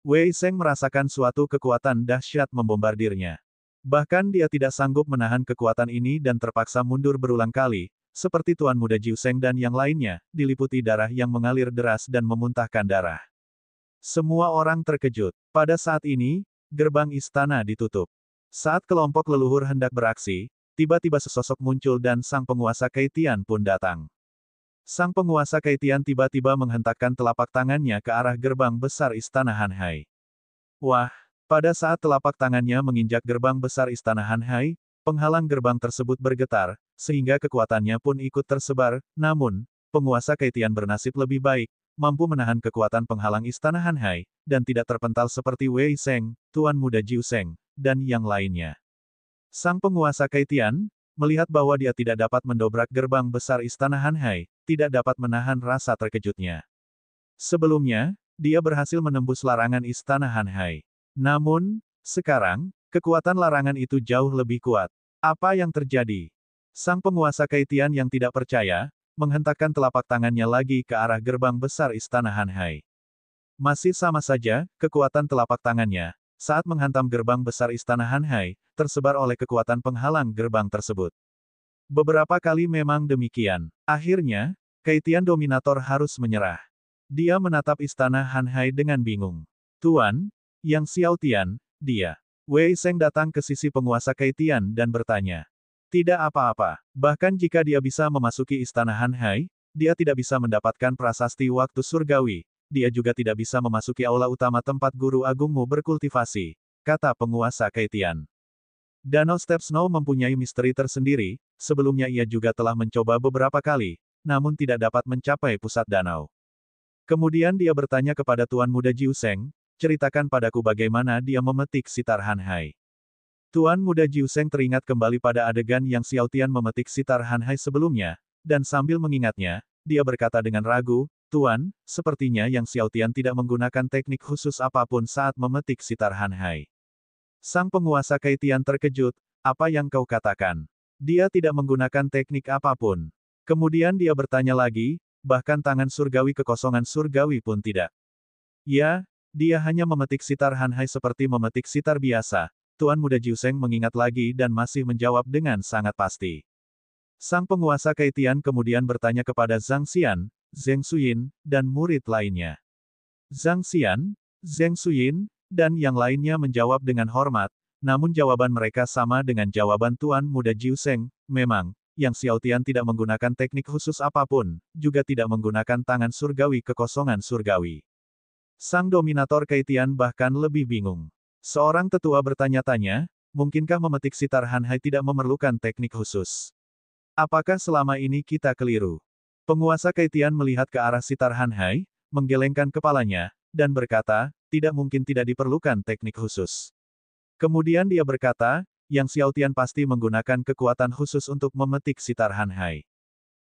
S1: Wei Sheng merasakan suatu kekuatan dahsyat membombardirnya. Bahkan dia tidak sanggup menahan kekuatan ini dan terpaksa mundur berulang kali, seperti Tuan Muda Jiu Sheng dan yang lainnya, diliputi darah yang mengalir deras dan memuntahkan darah. Semua orang terkejut. Pada saat ini, gerbang istana ditutup. Saat kelompok leluhur hendak beraksi, tiba-tiba sesosok muncul dan sang penguasa Keitian pun datang. Sang penguasa Keitian tiba-tiba menghentakkan telapak tangannya ke arah gerbang besar istana Han Hai. Wah! Pada saat telapak tangannya menginjak gerbang besar istana Han Hai, Penghalang gerbang tersebut bergetar, sehingga kekuatannya pun ikut tersebar, namun, penguasa Keitian bernasib lebih baik, mampu menahan kekuatan penghalang istana Hanhai, dan tidak terpental seperti Wei Sheng, Tuan Muda Jiu Sheng, dan yang lainnya. Sang penguasa Keitian, melihat bahwa dia tidak dapat mendobrak gerbang besar istana Hanhai, tidak dapat menahan rasa terkejutnya. Sebelumnya, dia berhasil menembus larangan istana Hanhai. Namun, sekarang, kekuatan larangan itu jauh lebih kuat. Apa yang terjadi? Sang penguasa Keitian yang tidak percaya, menghentakkan telapak tangannya lagi ke arah gerbang besar istana Hanhai. Masih sama saja, kekuatan telapak tangannya, saat menghantam gerbang besar istana Hanhai, tersebar oleh kekuatan penghalang gerbang tersebut. Beberapa kali memang demikian. Akhirnya, Keitian Dominator harus menyerah. Dia menatap istana Hanhai dengan bingung. Tuan, Yang Xiaotian, dia. Wei Sheng datang ke sisi penguasa Keitian dan bertanya. Tidak apa-apa. Bahkan jika dia bisa memasuki istana Hanhai, dia tidak bisa mendapatkan prasasti waktu surgawi. Dia juga tidak bisa memasuki aula utama tempat guru agungmu berkultivasi, kata penguasa Keitian. Danau Step Snow mempunyai misteri tersendiri, sebelumnya ia juga telah mencoba beberapa kali, namun tidak dapat mencapai pusat danau. Kemudian dia bertanya kepada Tuan Muda Jiu Sheng, ceritakan padaku bagaimana dia memetik sitar Hanhai. Tuan Muda Jiu Sheng teringat kembali pada adegan yang Xiaotian memetik sitar Hanhai sebelumnya, dan sambil mengingatnya, dia berkata dengan ragu, Tuan, sepertinya Yang Xiaotian tidak menggunakan teknik khusus apapun saat memetik sitar Hanhai. Sang penguasa Keitian terkejut, apa yang kau katakan? Dia tidak menggunakan teknik apapun. Kemudian dia bertanya lagi, bahkan tangan surgawi kekosongan surgawi pun tidak. Ya, dia hanya memetik sitar Hanhai seperti memetik sitar biasa. Tuan Muda Jiu Sheng mengingat lagi dan masih menjawab dengan sangat pasti. Sang penguasa Keitian kemudian bertanya kepada Zhang Xian, Zheng Suyin, dan murid lainnya. Zhang Xian, Zheng Suyin, dan yang lainnya menjawab dengan hormat, namun jawaban mereka sama dengan jawaban Tuan Muda Jiu Sheng, memang, Yang Xiaotian tidak menggunakan teknik khusus apapun, juga tidak menggunakan tangan surgawi kekosongan surgawi. Sang dominator Keitian bahkan lebih bingung. Seorang tetua bertanya-tanya, mungkinkah memetik sitar Hanhai tidak memerlukan teknik khusus? Apakah selama ini kita keliru? Penguasa Keitian melihat ke arah sitar Hanhai, menggelengkan kepalanya, dan berkata, tidak mungkin tidak diperlukan teknik khusus. Kemudian dia berkata, Yang Xiaotian pasti menggunakan kekuatan khusus untuk memetik sitar Hanhai.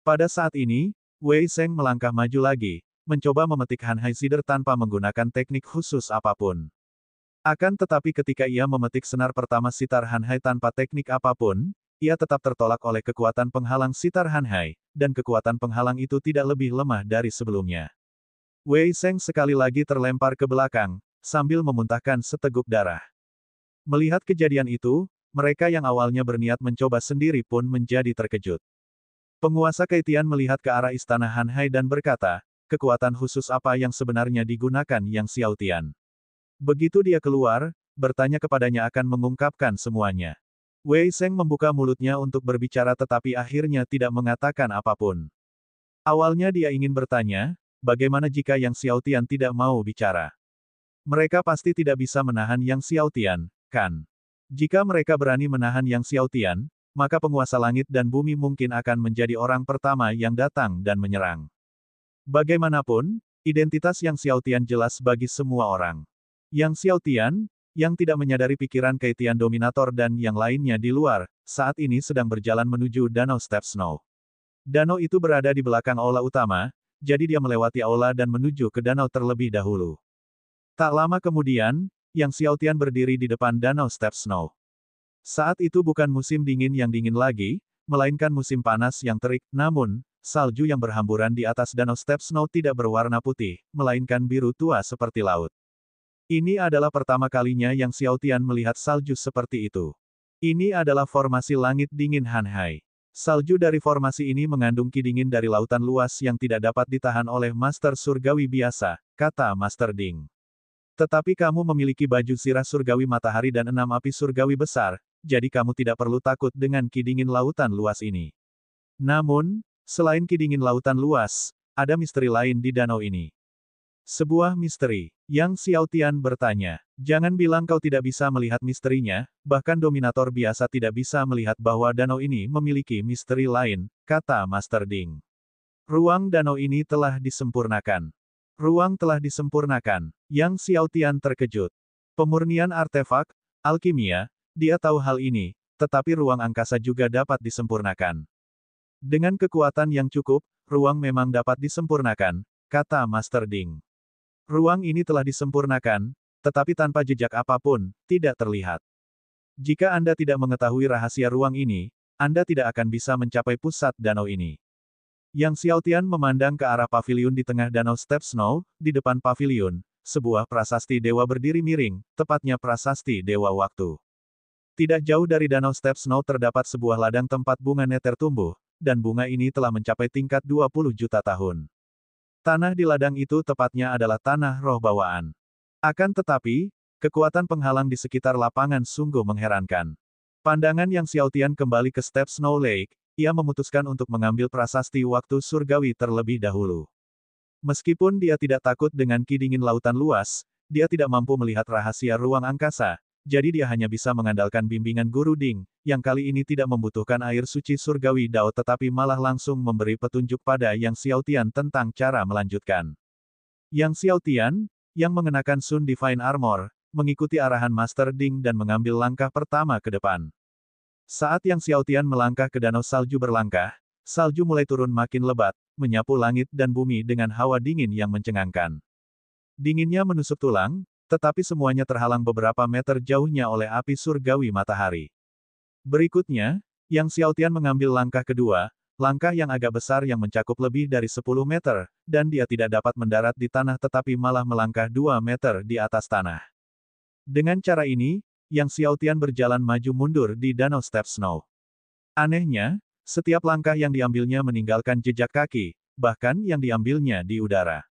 S1: Pada saat ini, Wei Sheng melangkah maju lagi, mencoba memetik Hanhai Cider tanpa menggunakan teknik khusus apapun. Akan tetapi ketika ia memetik senar pertama sitar Hanhai tanpa teknik apapun, ia tetap tertolak oleh kekuatan penghalang sitar Hanhai, dan kekuatan penghalang itu tidak lebih lemah dari sebelumnya. Wei Sheng sekali lagi terlempar ke belakang, sambil memuntahkan seteguk darah. Melihat kejadian itu, mereka yang awalnya berniat mencoba sendiri pun menjadi terkejut. Penguasa Keitian melihat ke arah istana Hanhai dan berkata, kekuatan khusus apa yang sebenarnya digunakan Yang Xiaotian? Begitu dia keluar, bertanya kepadanya akan mengungkapkan semuanya. Wei Sheng membuka mulutnya untuk berbicara tetapi akhirnya tidak mengatakan apapun. Awalnya dia ingin bertanya, bagaimana jika Yang Xiaotian tidak mau bicara? Mereka pasti tidak bisa menahan Yang Xiaotian, kan? Jika mereka berani menahan Yang Xiaotian, maka penguasa langit dan bumi mungkin akan menjadi orang pertama yang datang dan menyerang. Bagaimanapun, identitas Yang Xiaotian jelas bagi semua orang. Yang Xiaotian, yang tidak menyadari pikiran Keitian Dominator dan yang lainnya di luar, saat ini sedang berjalan menuju Danau Step Snow. Danau itu berada di belakang aula utama, jadi dia melewati aula dan menuju ke danau terlebih dahulu. Tak lama kemudian, Yang Xiaotian berdiri di depan Danau Step Snow. Saat itu bukan musim dingin yang dingin lagi, melainkan musim panas yang terik, namun, salju yang berhamburan di atas Danau Step Snow tidak berwarna putih, melainkan biru tua seperti laut. Ini adalah pertama kalinya Yang Xiaotian melihat salju seperti itu. Ini adalah formasi langit dingin Hanhai. Salju dari formasi ini mengandung ki dingin dari lautan luas yang tidak dapat ditahan oleh Master Surgawi biasa, kata Master Ding. Tetapi kamu memiliki baju sirah surgawi matahari dan 6 api surgawi besar, jadi kamu tidak perlu takut dengan ki dingin lautan luas ini. Namun, selain ki dingin lautan luas, ada misteri lain di danau ini. Sebuah misteri. Yang Xiaotian bertanya. Jangan bilang kau tidak bisa melihat misterinya, bahkan Dominator biasa tidak bisa melihat bahwa danau ini memiliki misteri lain, kata Master Ding. Ruang danau ini telah disempurnakan. Ruang telah disempurnakan. Yang Xiaotian terkejut. Pemurnian artefak, alkimia, dia tahu hal ini, tetapi ruang angkasa juga dapat disempurnakan. Dengan kekuatan yang cukup, ruang memang dapat disempurnakan, kata Master Ding. Ruang ini telah disempurnakan, tetapi tanpa jejak apapun, tidak terlihat. Jika Anda tidak mengetahui rahasia ruang ini, Anda tidak akan bisa mencapai pusat danau ini. Yang Xiaotian memandang ke arah paviliun di tengah danau Step Snow, di depan paviliun, sebuah prasasti dewa berdiri miring, tepatnya prasasti dewa waktu. Tidak jauh dari danau Step Snow terdapat sebuah ladang tempat bunga neter tumbuh, dan bunga ini telah mencapai tingkat 20 juta tahun. Tanah di ladang itu tepatnya adalah tanah roh bawaan. Akan tetapi, kekuatan penghalang di sekitar lapangan sungguh mengherankan. Pandangan Yang Xiaotian kembali ke Step Snow Lake, ia memutuskan untuk mengambil prasasti waktu surgawi terlebih dahulu. Meskipun dia tidak takut dengan ki dingin lautan luas, dia tidak mampu melihat rahasia ruang angkasa, jadi dia hanya bisa mengandalkan bimbingan Guru Ding, yang kali ini tidak membutuhkan air suci surgawi Dao tetapi malah langsung memberi petunjuk pada Yang Xiaotian tentang cara melanjutkan. Yang Xiaotian, yang mengenakan Sun Divine Armor, mengikuti arahan Master Ding dan mengambil langkah pertama ke depan. Saat Yang Xiaotian melangkah ke danau salju berlangkah, salju mulai turun makin lebat, menyapu langit dan bumi dengan hawa dingin yang mencengangkan. Dinginnya menusuk tulang, tetapi semuanya terhalang beberapa meter jauhnya oleh api surgawi matahari. Berikutnya, Yang Xiaotian mengambil langkah kedua, langkah yang agak besar yang mencakup lebih dari 10 meter, dan dia tidak dapat mendarat di tanah tetapi malah melangkah 2 meter di atas tanah. Dengan cara ini, Yang Xiaotian berjalan maju mundur di danau Step Snow. Anehnya, setiap langkah yang diambilnya meninggalkan jejak kaki, bahkan yang diambilnya di udara.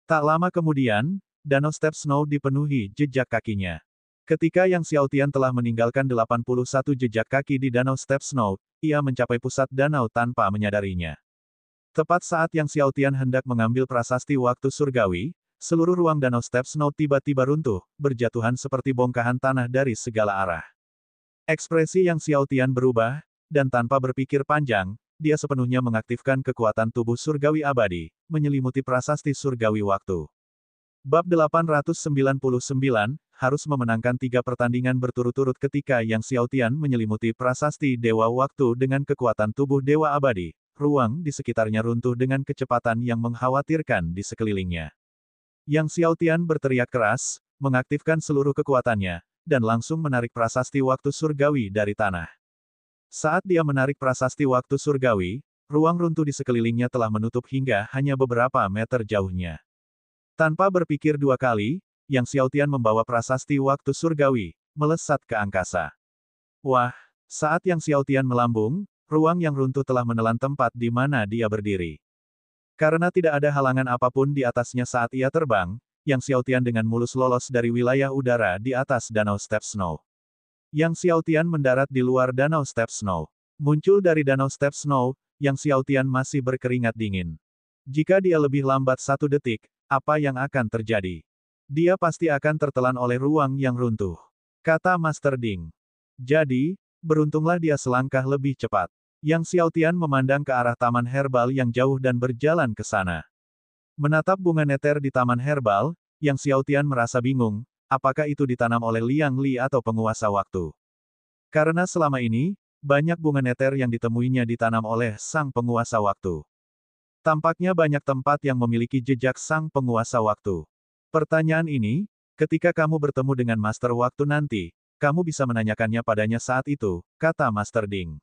S1: Tak lama kemudian, danau Step Snow dipenuhi jejak kakinya. Ketika Yang Xiaotian telah meninggalkan 81 jejak kaki di danau Step Snow, ia mencapai pusat danau tanpa menyadarinya. Tepat saat Yang Xiaotian hendak mengambil prasasti waktu surgawi, seluruh ruang danau Step Snow tiba-tiba runtuh, berjatuhan seperti bongkahan tanah dari segala arah. Ekspresi Yang Xiaotian berubah, dan tanpa berpikir panjang, dia sepenuhnya mengaktifkan kekuatan tubuh surgawi abadi, menyelimuti prasasti surgawi waktu. Bab 899, harus memenangkan 3 pertandingan berturut-turut ketika Yang Xiaotian menyelimuti prasasti Dewa Waktu dengan kekuatan tubuh Dewa Abadi, ruang di sekitarnya runtuh dengan kecepatan yang mengkhawatirkan di sekelilingnya. Yang Xiaotian berteriak keras, mengaktifkan seluruh kekuatannya, dan langsung menarik prasasti waktu surgawi dari tanah. Saat dia menarik prasasti waktu surgawi, ruang runtuh di sekelilingnya telah menutup hingga hanya beberapa meter jauhnya. Tanpa berpikir 2 kali, Yang Xiaotian membawa prasasti waktu surgawi, melesat ke angkasa. Wah, saat Yang Xiaotian melambung, ruang yang runtuh telah menelan tempat di mana dia berdiri. Karena tidak ada halangan apapun di atasnya saat ia terbang, Yang Xiaotian dengan mulus lolos dari wilayah udara di atas danau Step Snow. Yang Xiaotian mendarat di luar danau Step Snow. Muncul dari danau Step Snow, Yang Xiaotian masih berkeringat dingin. Jika dia lebih lambat 1 detik, apa yang akan terjadi? Dia pasti akan tertelan oleh ruang yang runtuh, kata Master Ding. Jadi, beruntunglah dia selangkah lebih cepat. Yang Xiaotian memandang ke arah taman herbal yang jauh dan berjalan ke sana. Menatap bunga neter di taman herbal, Yang Xiaotian merasa bingung, apakah itu ditanam oleh Liang Li atau penguasa waktu. Karena selama ini, banyak bunga neter yang ditemuinya ditanam oleh sang penguasa waktu. Tampaknya banyak tempat yang memiliki jejak sang penguasa waktu. Pertanyaan ini, ketika kamu bertemu dengan Master Waktu nanti, kamu bisa menanyakannya padanya saat itu, kata Master Ding.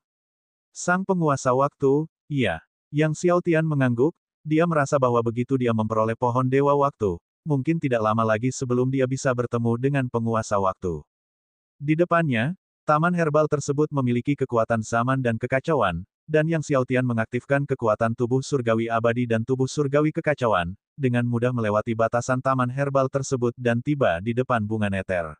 S1: Sang penguasa waktu, iya. Yang Xiaotian mengangguk, dia merasa bahwa begitu dia memperoleh pohon dewa waktu, mungkin tidak lama lagi sebelum dia bisa bertemu dengan penguasa waktu. Di depannya, taman herbal tersebut memiliki kekuatan zaman dan kekacauan, dan Yang Xiaotian mengaktifkan kekuatan tubuh surgawi abadi dan tubuh surgawi kekacauan, dengan mudah melewati batasan taman herbal tersebut dan tiba di depan bunga neter.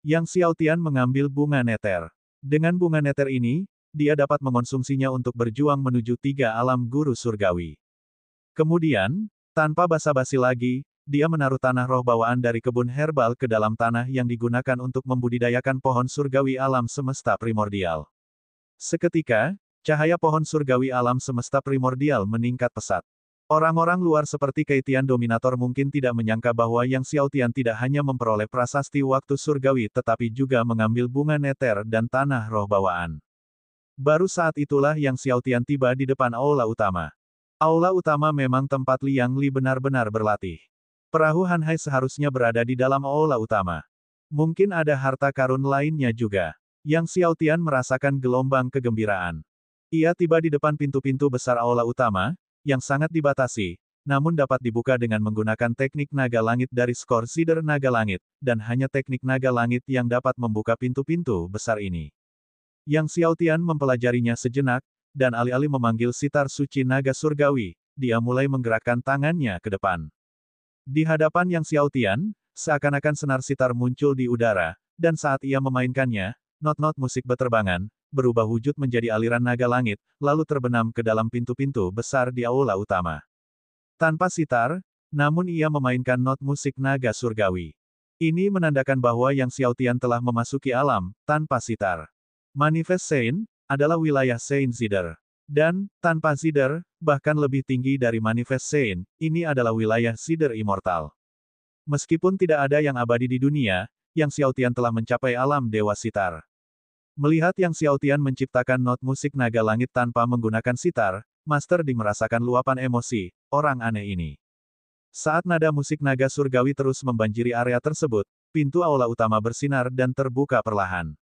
S1: Yang Xiaotian mengambil bunga neter. Dengan bunga neter ini, dia dapat mengonsumsinya untuk berjuang menuju 3 alam guru surgawi. Kemudian, tanpa basa-basi lagi, dia menaruh tanah roh bawaan dari kebun herbal ke dalam tanah yang digunakan untuk membudidayakan pohon surgawi alam semesta primordial. Seketika, cahaya pohon surgawi alam semesta primordial meningkat pesat. Orang-orang luar seperti Keitian Dominator mungkin tidak menyangka bahwa Yang Xiaotian tidak hanya memperoleh prasasti waktu surgawi tetapi juga mengambil bunga neter dan tanah roh bawaan. Baru saat itulah Yang Xiaotian tiba di depan aula utama. Aula utama memang tempat Liang Li benar-benar berlatih. Perahu Han Hai seharusnya berada di dalam aula utama. Mungkin ada harta karun lainnya juga. Yang Xiaotian merasakan gelombang kegembiraan. Ia tiba di depan pintu-pintu besar aula utama, yang sangat dibatasi, namun dapat dibuka dengan menggunakan teknik naga langit dari skor Sider Naga Langit, dan hanya teknik naga langit yang dapat membuka pintu-pintu besar ini. Yang Xiaotian mempelajarinya sejenak, dan alih-alih memanggil sitar suci naga surgawi, dia mulai menggerakkan tangannya ke depan. Di hadapan Yang Xiaotian, seakan-akan senar sitar muncul di udara, dan saat ia memainkannya, not-not musik beterbangan, berubah wujud menjadi aliran naga langit, lalu terbenam ke dalam pintu-pintu besar di aula utama. Tanpa sitar, namun ia memainkan not musik naga surgawi. Ini menandakan bahwa Yang Xiaotian telah memasuki alam, tanpa sitar. Manifest Sein, adalah wilayah Sein Zider. Dan, tanpa Zider, bahkan lebih tinggi dari Manifest Sein, ini adalah wilayah Zider Immortal. Meskipun tidak ada yang abadi di dunia, Yang Xiaotian telah mencapai alam Dewa Sitar. Melihat Yang Xiaotian menciptakan not musik naga langit tanpa menggunakan sitar, Master Ding merasakan luapan emosi, orang aneh ini. Saat nada musik naga surgawi terus membanjiri area tersebut, pintu aula utama bersinar dan terbuka perlahan.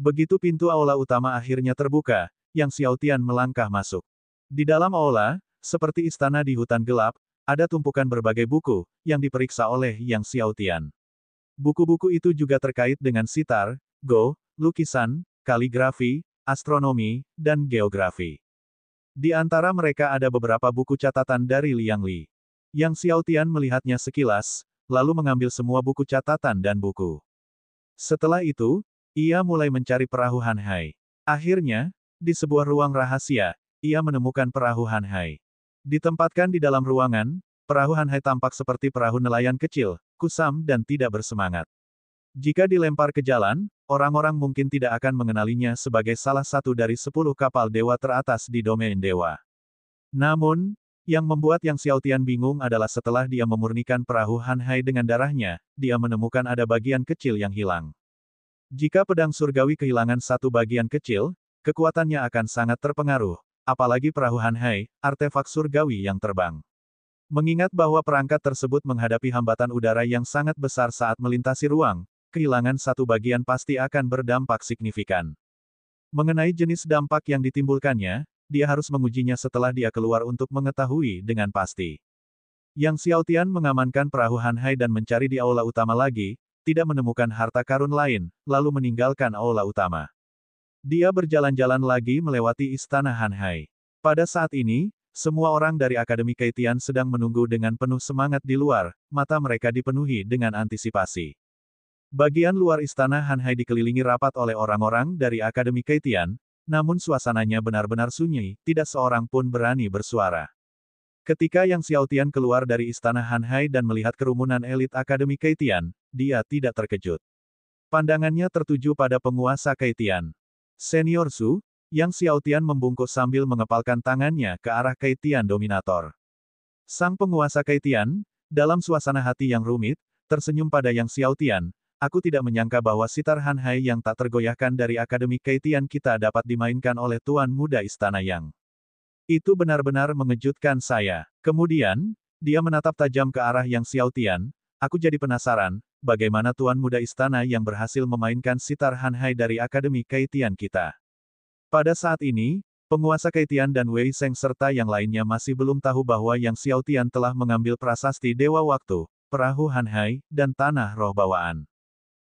S1: Begitu pintu aula utama akhirnya terbuka, Yang Xiaotian melangkah masuk. Di dalam aula, seperti istana di hutan gelap, ada tumpukan berbagai buku, yang diperiksa oleh Yang Xiaotian. Buku-buku itu juga terkait dengan sitar, go, lukisan, kaligrafi, astronomi, dan geografi. Di antara mereka ada beberapa buku catatan dari Liang Li. Yang Xiaotian melihatnya sekilas, lalu mengambil semua buku catatan dan buku. Setelah itu, ia mulai mencari perahu Han Hai. Akhirnya, di sebuah ruang rahasia, ia menemukan perahu Han Hai. Ditempatkan di dalam ruangan, perahu Han Hai tampak seperti perahu nelayan kecil, kusam dan tidak bersemangat. Jika dilempar ke jalan, orang-orang mungkin tidak akan mengenalinya sebagai salah satu dari 10 kapal dewa teratas di domain dewa. Namun, yang membuat Yang Xiaotian bingung adalah setelah dia memurnikan perahu Han Hai dengan darahnya, dia menemukan ada bagian kecil yang hilang. Jika pedang surgawi kehilangan satu bagian kecil, kekuatannya akan sangat terpengaruh, apalagi perahu Han Hai, artefak surgawi yang terbang. Mengingat bahwa perangkat tersebut menghadapi hambatan udara yang sangat besar saat melintasi ruang, kehilangan satu bagian pasti akan berdampak signifikan. Mengenai jenis dampak yang ditimbulkannya, dia harus mengujinya setelah dia keluar untuk mengetahui dengan pasti. Yang Xiaotian mengamankan perahu Han Hai dan mencari di aula utama lagi, tidak menemukan harta karun lain, lalu meninggalkan aula utama. Dia berjalan-jalan lagi melewati istana Han Hai. Pada saat ini, semua orang dari Akademi Keitian sedang menunggu dengan penuh semangat di luar, mata mereka dipenuhi dengan antisipasi. Bagian luar istana Han Hai dikelilingi rapat oleh orang-orang dari Akademi Keitian, namun suasananya benar-benar sunyi, tidak seorang pun berani bersuara. Ketika Yang Xiaotian keluar dari istana Han Hai dan melihat kerumunan elit Akademi Keitian, dia tidak terkejut. Pandangannya tertuju pada penguasa Keitian. Senior Su, Yang Xiaotian membungkuk sambil mengepalkan tangannya ke arah Keitian Dominator. Sang penguasa Keitian, dalam suasana hati yang rumit, tersenyum pada Yang Xiaotian. Aku tidak menyangka bahwa sitar Han Hai yang tak tergoyahkan dari Akademi Keitian kita dapat dimainkan oleh Tuan Muda Istana Yang. Itu benar-benar mengejutkan saya. Kemudian, dia menatap tajam ke arah Yang Xiaotian. Aku jadi penasaran, bagaimana Tuan Muda Istana yang berhasil memainkan sitar Han Hai dari Akademi Keitian kita. Pada saat ini, penguasa Keitian dan Wei Sheng serta yang lainnya masih belum tahu bahwa Yang Xiaotian telah mengambil prasasti Dewa Waktu, perahu Han Hai, dan tanah roh bawaan.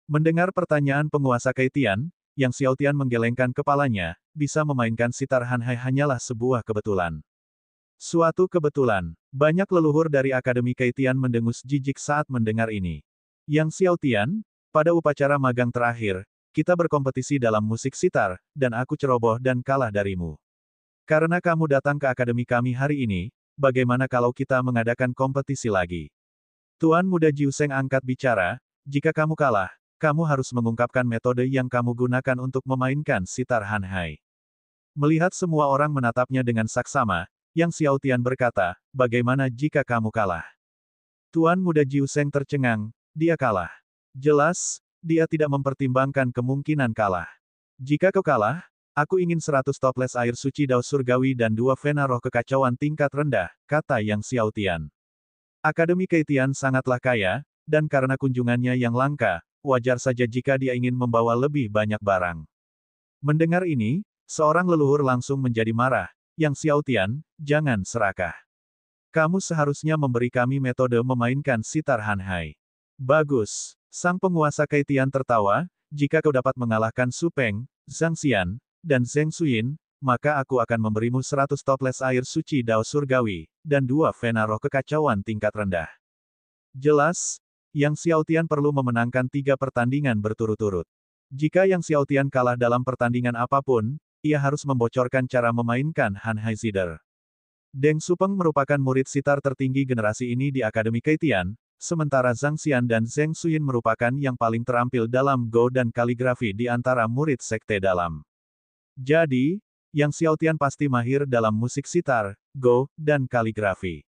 S1: Mendengar pertanyaan penguasa Keitian, Yang Xiaotian menggelengkan kepalanya, bisa memainkan sitar Han Hai hanyalah sebuah kebetulan. Suatu kebetulan. Banyak leluhur dari Akademi Keitian mendengus jijik saat mendengar ini. Yang Xiaotian, pada upacara magang terakhir, kita berkompetisi dalam musik sitar, dan aku ceroboh dan kalah darimu. Karena kamu datang ke akademi kami hari ini, bagaimana kalau kita mengadakan kompetisi lagi? Tuan Muda Jiuseng angkat bicara, jika kamu kalah, kamu harus mengungkapkan metode yang kamu gunakan untuk memainkan sitar Hanhai. Melihat semua orang menatapnya dengan saksama, Yang Xiaotian berkata, bagaimana jika kamu kalah? Tuan Muda Jiuseng tercengang, dia kalah. Jelas, dia tidak mempertimbangkan kemungkinan kalah. Jika kau kalah, aku ingin 100 toples air suci Dao Surgawi dan 2 vena roh kekacauan tingkat rendah, kata Yang Xiaotian. Akademi Keitian sangatlah kaya, dan karena kunjungannya yang langka, wajar saja jika dia ingin membawa lebih banyak barang. Mendengar ini, seorang leluhur langsung menjadi marah, Yang Xiaotian, jangan serakah. Kamu seharusnya memberi kami metode memainkan sitar Hanhai. Bagus. Sang penguasa Keitian tertawa, jika kau dapat mengalahkan Su Peng, Zhang Xian, dan Zheng Xuyin, maka aku akan memberimu 100 toples air suci Dao Surgawi, dan 2 vena roh kekacauan tingkat rendah. Jelas, Yang Xiaotian perlu memenangkan 3 pertandingan berturut-turut. Jika Yang Xiaotian kalah dalam pertandingan apapun, ia harus membocorkan cara memainkan Hanhai Sider. Deng Supeng merupakan murid sitar tertinggi generasi ini di Akademi Keitian, sementara Zhang Xian dan Zheng Xuyin merupakan yang paling terampil dalam Go dan kaligrafi di antara murid sekte dalam. Jadi, Yang Xiaotian pasti mahir dalam musik sitar, Go, dan kaligrafi.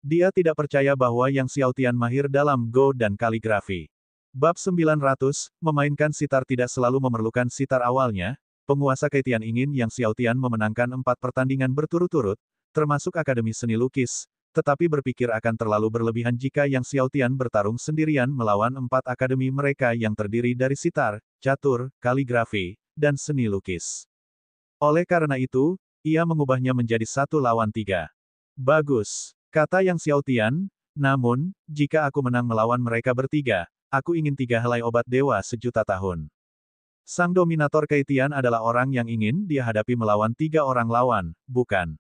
S1: Dia tidak percaya bahwa Yang Xiaotian mahir dalam Go dan kaligrafi. Bab 900, memainkan sitar tidak selalu memerlukan sitar awalnya, penguasa Keitian ingin Yang Xiaotian memenangkan 4 pertandingan berturut-turut, termasuk Akademi Seni Lukis, tetapi berpikir akan terlalu berlebihan jika Yang Xiaotian bertarung sendirian melawan 4 akademi mereka yang terdiri dari sitar, catur, kaligrafi, dan seni lukis. Oleh karena itu, ia mengubahnya menjadi 1 lawan 3. Bagus, kata Yang Xiaotian, namun, jika aku menang melawan mereka bertiga, aku ingin 3 helai obat dewa sejuta tahun. Sang dominator Keitian adalah orang yang ingin dia hadapi melawan 3 orang lawan, bukan?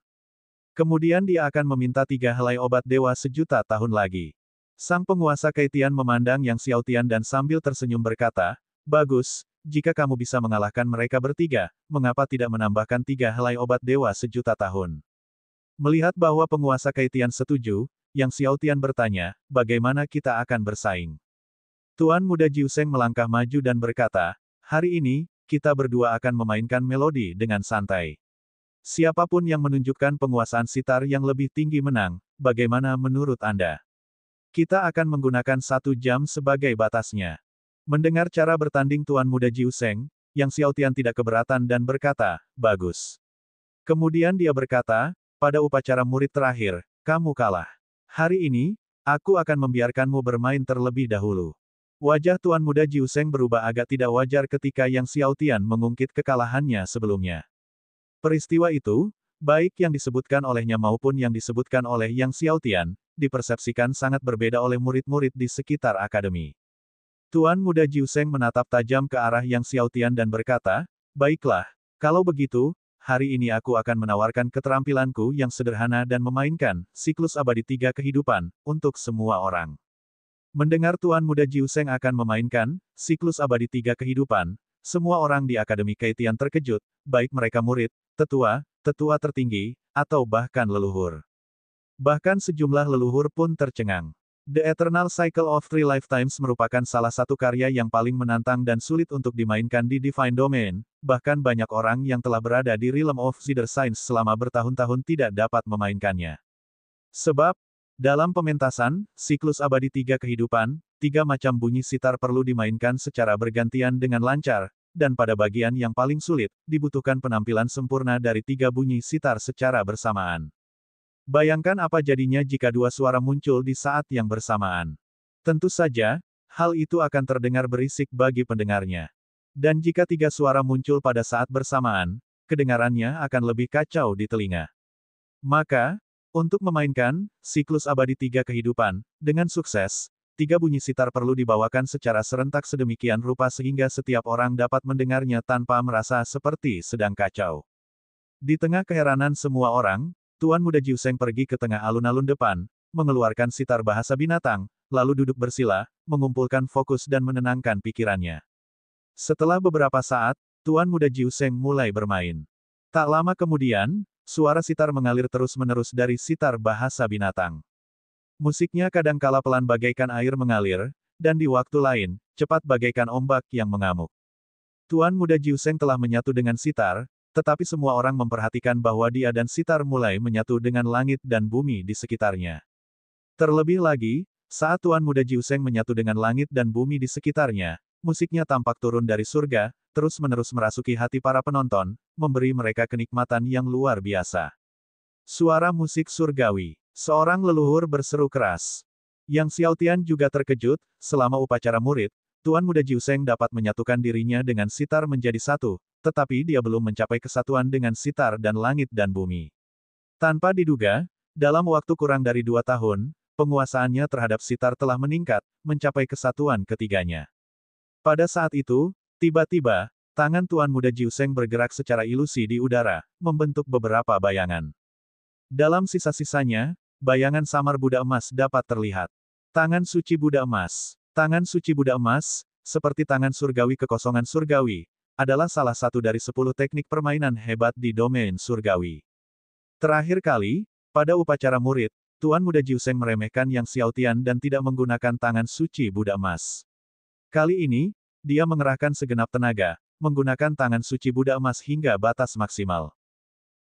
S1: Kemudian dia akan meminta 3 helai obat dewa sejuta tahun lagi. Sang penguasa Keitian memandang Yang Xiaotian dan sambil tersenyum berkata, bagus, jika kamu bisa mengalahkan mereka bertiga, mengapa tidak menambahkan 3 helai obat dewa sejuta tahun? Melihat bahwa penguasa Keitian setuju, Yang Xiaotian bertanya, bagaimana kita akan bersaing? Tuan Muda Jiuseng melangkah maju dan berkata, hari ini, kita berdua akan memainkan melodi dengan santai. Siapapun yang menunjukkan penguasaan sitar yang lebih tinggi menang, bagaimana menurut Anda? Kita akan menggunakan 1 jam sebagai batasnya. Mendengar cara bertanding Tuan Muda Jiuseng, Yang Xiaotian tidak keberatan dan berkata, bagus. Kemudian dia berkata, pada upacara murid terakhir, kamu kalah. Hari ini, aku akan membiarkanmu bermain terlebih dahulu. Wajah Tuan Muda Jiuseng berubah agak tidak wajar ketika Yang Xiaotian mengungkit kekalahannya sebelumnya. Peristiwa itu, baik yang disebutkan olehnya maupun yang disebutkan oleh Yang Xiaotian, dipersepsikan sangat berbeda oleh murid-murid di sekitar akademi. Tuan Muda Jiuseng menatap tajam ke arah Yang Xiaotian dan berkata, baiklah, kalau begitu, hari ini aku akan menawarkan keterampilanku yang sederhana dan memainkan siklus abadi 3 kehidupan untuk semua orang. Mendengar Tuan Muda Jiuseng akan memainkan siklus abadi 3 kehidupan, semua orang di Akademi Keitian terkejut, baik mereka murid, tetua, tetua tertinggi, atau bahkan leluhur. Bahkan sejumlah leluhur pun tercengang. The Eternal Cycle of Three Lifetimes merupakan salah satu karya yang paling menantang dan sulit untuk dimainkan di Divine Domain, bahkan banyak orang yang telah berada di Realm of Zither Science selama bertahun-tahun tidak dapat memainkannya. Sebab, dalam pementasan, siklus abadi 3 kehidupan, 3 macam bunyi sitar perlu dimainkan secara bergantian dengan lancar, dan pada bagian yang paling sulit, dibutuhkan penampilan sempurna dari 3 bunyi sitar secara bersamaan. Bayangkan apa jadinya jika 2 suara muncul di saat yang bersamaan. Tentu saja, hal itu akan terdengar berisik bagi pendengarnya. Dan jika 3 suara muncul pada saat bersamaan, kedengarannya akan lebih kacau di telinga. Maka, untuk memainkan siklus abadi 3 kehidupan dengan sukses, 3 bunyi sitar perlu dibawakan secara serentak sedemikian rupa sehingga setiap orang dapat mendengarnya tanpa merasa seperti sedang kacau. Di tengah keheranan semua orang, Tuan Muda Jiuseng pergi ke tengah alun-alun depan, mengeluarkan sitar bahasa binatang, lalu duduk bersila, mengumpulkan fokus dan menenangkan pikirannya. Setelah beberapa saat, Tuan Muda Jiuseng mulai bermain. Tak lama kemudian, suara sitar mengalir terus-menerus dari sitar bahasa binatang. Musiknya kadangkala pelan bagaikan air mengalir, dan di waktu lain, cepat bagaikan ombak yang mengamuk. Tuan Muda Jiuseng telah menyatu dengan sitar, tetapi semua orang memperhatikan bahwa dia dan sitar mulai menyatu dengan langit dan bumi di sekitarnya. Terlebih lagi, saat Tuan Muda Jiuseng menyatu dengan langit dan bumi di sekitarnya, musiknya tampak turun dari surga, terus-menerus merasuki hati para penonton, memberi mereka kenikmatan yang luar biasa. Suara musik surgawi. Seorang leluhur berseru keras. Yang Xiaotian juga terkejut, selama upacara murid, Tuan Muda Jiuseng dapat menyatukan dirinya dengan sitar menjadi satu, tetapi dia belum mencapai kesatuan dengan sitar dan langit dan bumi. Tanpa diduga, dalam waktu kurang dari 2 tahun, penguasaannya terhadap sitar telah meningkat, mencapai kesatuan ketiganya. Pada saat itu, tiba-tiba, tangan Tuan Muda Jiuseng bergerak secara ilusi di udara, membentuk beberapa bayangan. Dalam sisa-sisanya, bayangan samar Buddha emas dapat terlihat. Tangan suci Buddha emas. Tangan suci Buddha emas, seperti tangan surgawi kekosongan surgawi, adalah salah satu dari 10 teknik permainan hebat di domain surgawi. Terakhir kali, pada upacara murid, Tuan Muda Jiuseng meremehkan Yang Xiaotian dan tidak menggunakan tangan suci Buddha emas. Kali ini, dia mengerahkan segenap tenaga, menggunakan tangan suci Buddha emas hingga batas maksimal.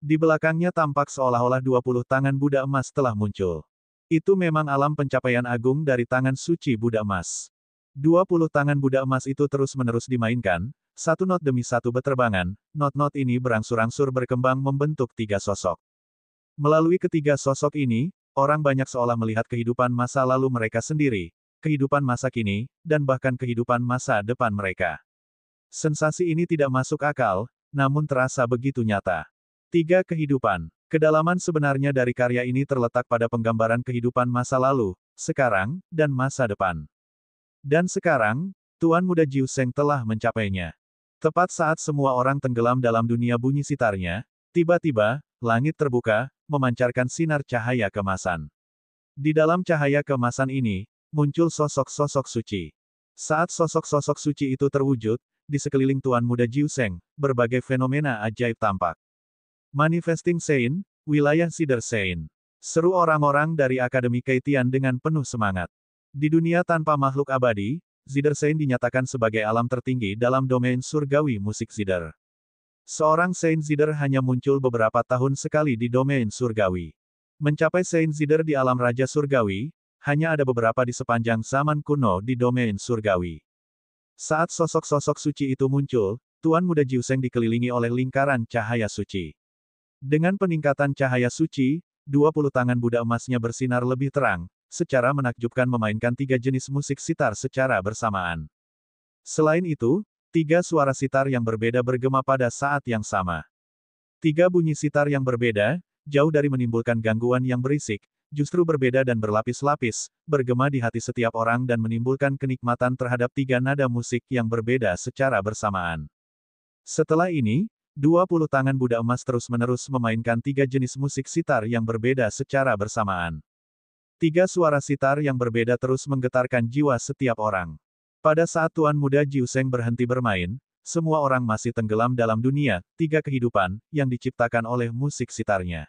S1: Di belakangnya tampak seolah-olah 20 tangan Buddha emas telah muncul. Itu memang alam pencapaian agung dari tangan suci Buddha emas. 20 tangan Buddha emas itu terus-menerus dimainkan, satu not demi satu beterbangan, not-not ini berangsur-angsur berkembang membentuk 3 sosok. Melalui ketiga sosok ini, orang banyak seolah melihat kehidupan masa lalu mereka sendiri, kehidupan masa kini, dan bahkan kehidupan masa depan mereka. Sensasi ini tidak masuk akal, namun terasa begitu nyata. 3 kehidupan. Kedalaman sebenarnya dari karya ini terletak pada penggambaran kehidupan masa lalu, sekarang, dan masa depan. Dan sekarang, Tuan Muda Jiuseng telah mencapainya. Tepat saat semua orang tenggelam dalam dunia bunyi sitarnya, tiba-tiba, langit terbuka, memancarkan sinar cahaya kemasan. Di dalam cahaya kemasan ini, muncul sosok-sosok suci. Saat sosok-sosok suci itu terwujud, di sekeliling Tuan Muda Jiuseng, berbagai fenomena ajaib tampak. Manifesting Saint, wilayah Sider Saint. Seru orang-orang dari Akademi Keitian dengan penuh semangat. Di dunia tanpa makhluk abadi, Sider Saint dinyatakan sebagai alam tertinggi dalam domain surgawi musik Sider. Seorang Saint Sider hanya muncul beberapa tahun sekali di domain surgawi. Mencapai Saint Sider di alam raja surgawi, hanya ada beberapa di sepanjang zaman kuno di domain surgawi. Saat sosok-sosok suci itu muncul, Tuan Muda Jiuseng dikelilingi oleh lingkaran cahaya suci. Dengan peningkatan cahaya suci, 20 tangan Buddha emasnya bersinar lebih terang, secara menakjubkan memainkan 3 jenis musik sitar secara bersamaan. Selain itu, 3 suara sitar yang berbeda bergema pada saat yang sama. 3 bunyi sitar yang berbeda, jauh dari menimbulkan gangguan yang berisik, justru berbeda dan berlapis-lapis, bergema di hati setiap orang dan menimbulkan kenikmatan terhadap 3 nada musik yang berbeda secara bersamaan. Setelah ini, 20 tangan Buddha emas terus-menerus memainkan 3 jenis musik sitar yang berbeda secara bersamaan. 3 suara sitar yang berbeda terus menggetarkan jiwa setiap orang. Pada saat Tuan Muda Jiuseng berhenti bermain, semua orang masih tenggelam dalam dunia 3 kehidupan yang diciptakan oleh musik sitarnya.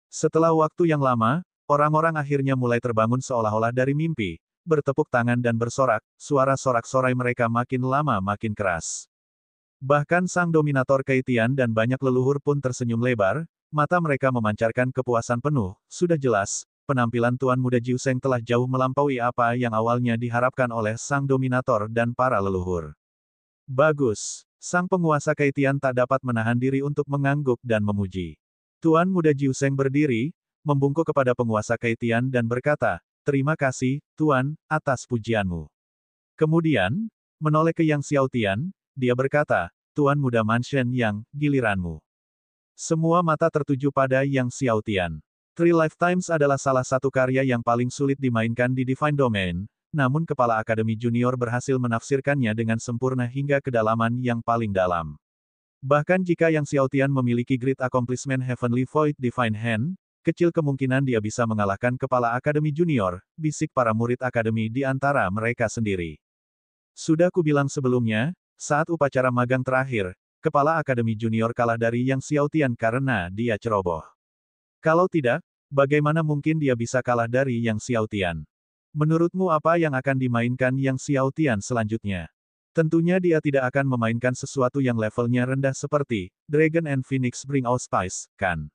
S1: Setelah waktu yang lama, orang-orang akhirnya mulai terbangun seolah-olah dari mimpi, bertepuk tangan dan bersorak, suara sorak-sorai mereka makin lama makin keras. Bahkan sang dominator Keitian dan banyak leluhur pun tersenyum lebar, mata mereka memancarkan kepuasan penuh. Sudah jelas, penampilan Tuan Muda Jiuseng telah jauh melampaui apa yang awalnya diharapkan oleh sang dominator dan para leluhur. Bagus. Sang penguasa Keitian tak dapat menahan diri untuk mengangguk dan memuji. Tuan Muda Jiuseng berdiri, membungkuk kepada penguasa Keitian dan berkata, "Terima kasih, Tuan, atas pujianmu." Kemudian, menoleh ke Yang Xiaotian, dia berkata, "Tuan Muda Mansion Yang, giliranmu." Semua mata tertuju pada Yang Xiaotian. Three Lifetimes adalah salah satu karya yang paling sulit dimainkan di Divine Domain, namun Kepala Akademi Junior berhasil menafsirkannya dengan sempurna hingga kedalaman yang paling dalam. Bahkan jika Yang Xiaotian memiliki Great Accomplishment Heavenly Void Divine Hand, kecil kemungkinan dia bisa mengalahkan Kepala Akademi Junior, bisik para murid Akademi di antara mereka sendiri. Sudah kubilang sebelumnya, saat upacara magang terakhir, Kepala Akademi Junior kalah dari Yang Xiaotian karena dia ceroboh. Kalau tidak, Bagaimana mungkin dia bisa kalah dari Yang Xiaotian? Menurutmu apa yang akan dimainkan Yang Xiaotian selanjutnya? Tentunya dia tidak akan memainkan sesuatu yang levelnya rendah seperti Dragon and Phoenix Bring Auspice, kan?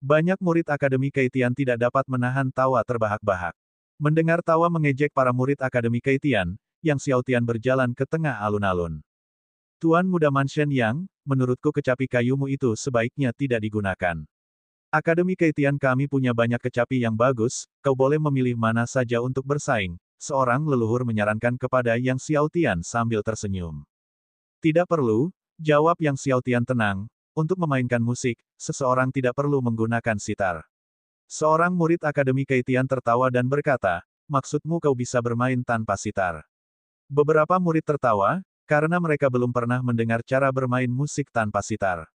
S1: Banyak murid Akademi Keitian tidak dapat menahan tawa terbahak-bahak. Mendengar tawa mengejek para murid Akademi Keitian, Yang Xiaotian berjalan ke tengah alun-alun. Tuan Muda Mansion Yang, menurutku kecapi kayumu itu sebaiknya tidak digunakan. Akademi Keitian kami punya banyak kecapi yang bagus, kau boleh memilih mana saja untuk bersaing, seorang leluhur menyarankan kepada Yang Xiaotian sambil tersenyum. Tidak perlu, jawab Yang Xiaotian tenang, untuk memainkan musik, seseorang tidak perlu menggunakan sitar. Seorang murid Akademi Keitian tertawa dan berkata, maksudmu kau bisa bermain tanpa sitar. Beberapa murid tertawa, karena mereka belum pernah mendengar cara bermain musik tanpa sitar.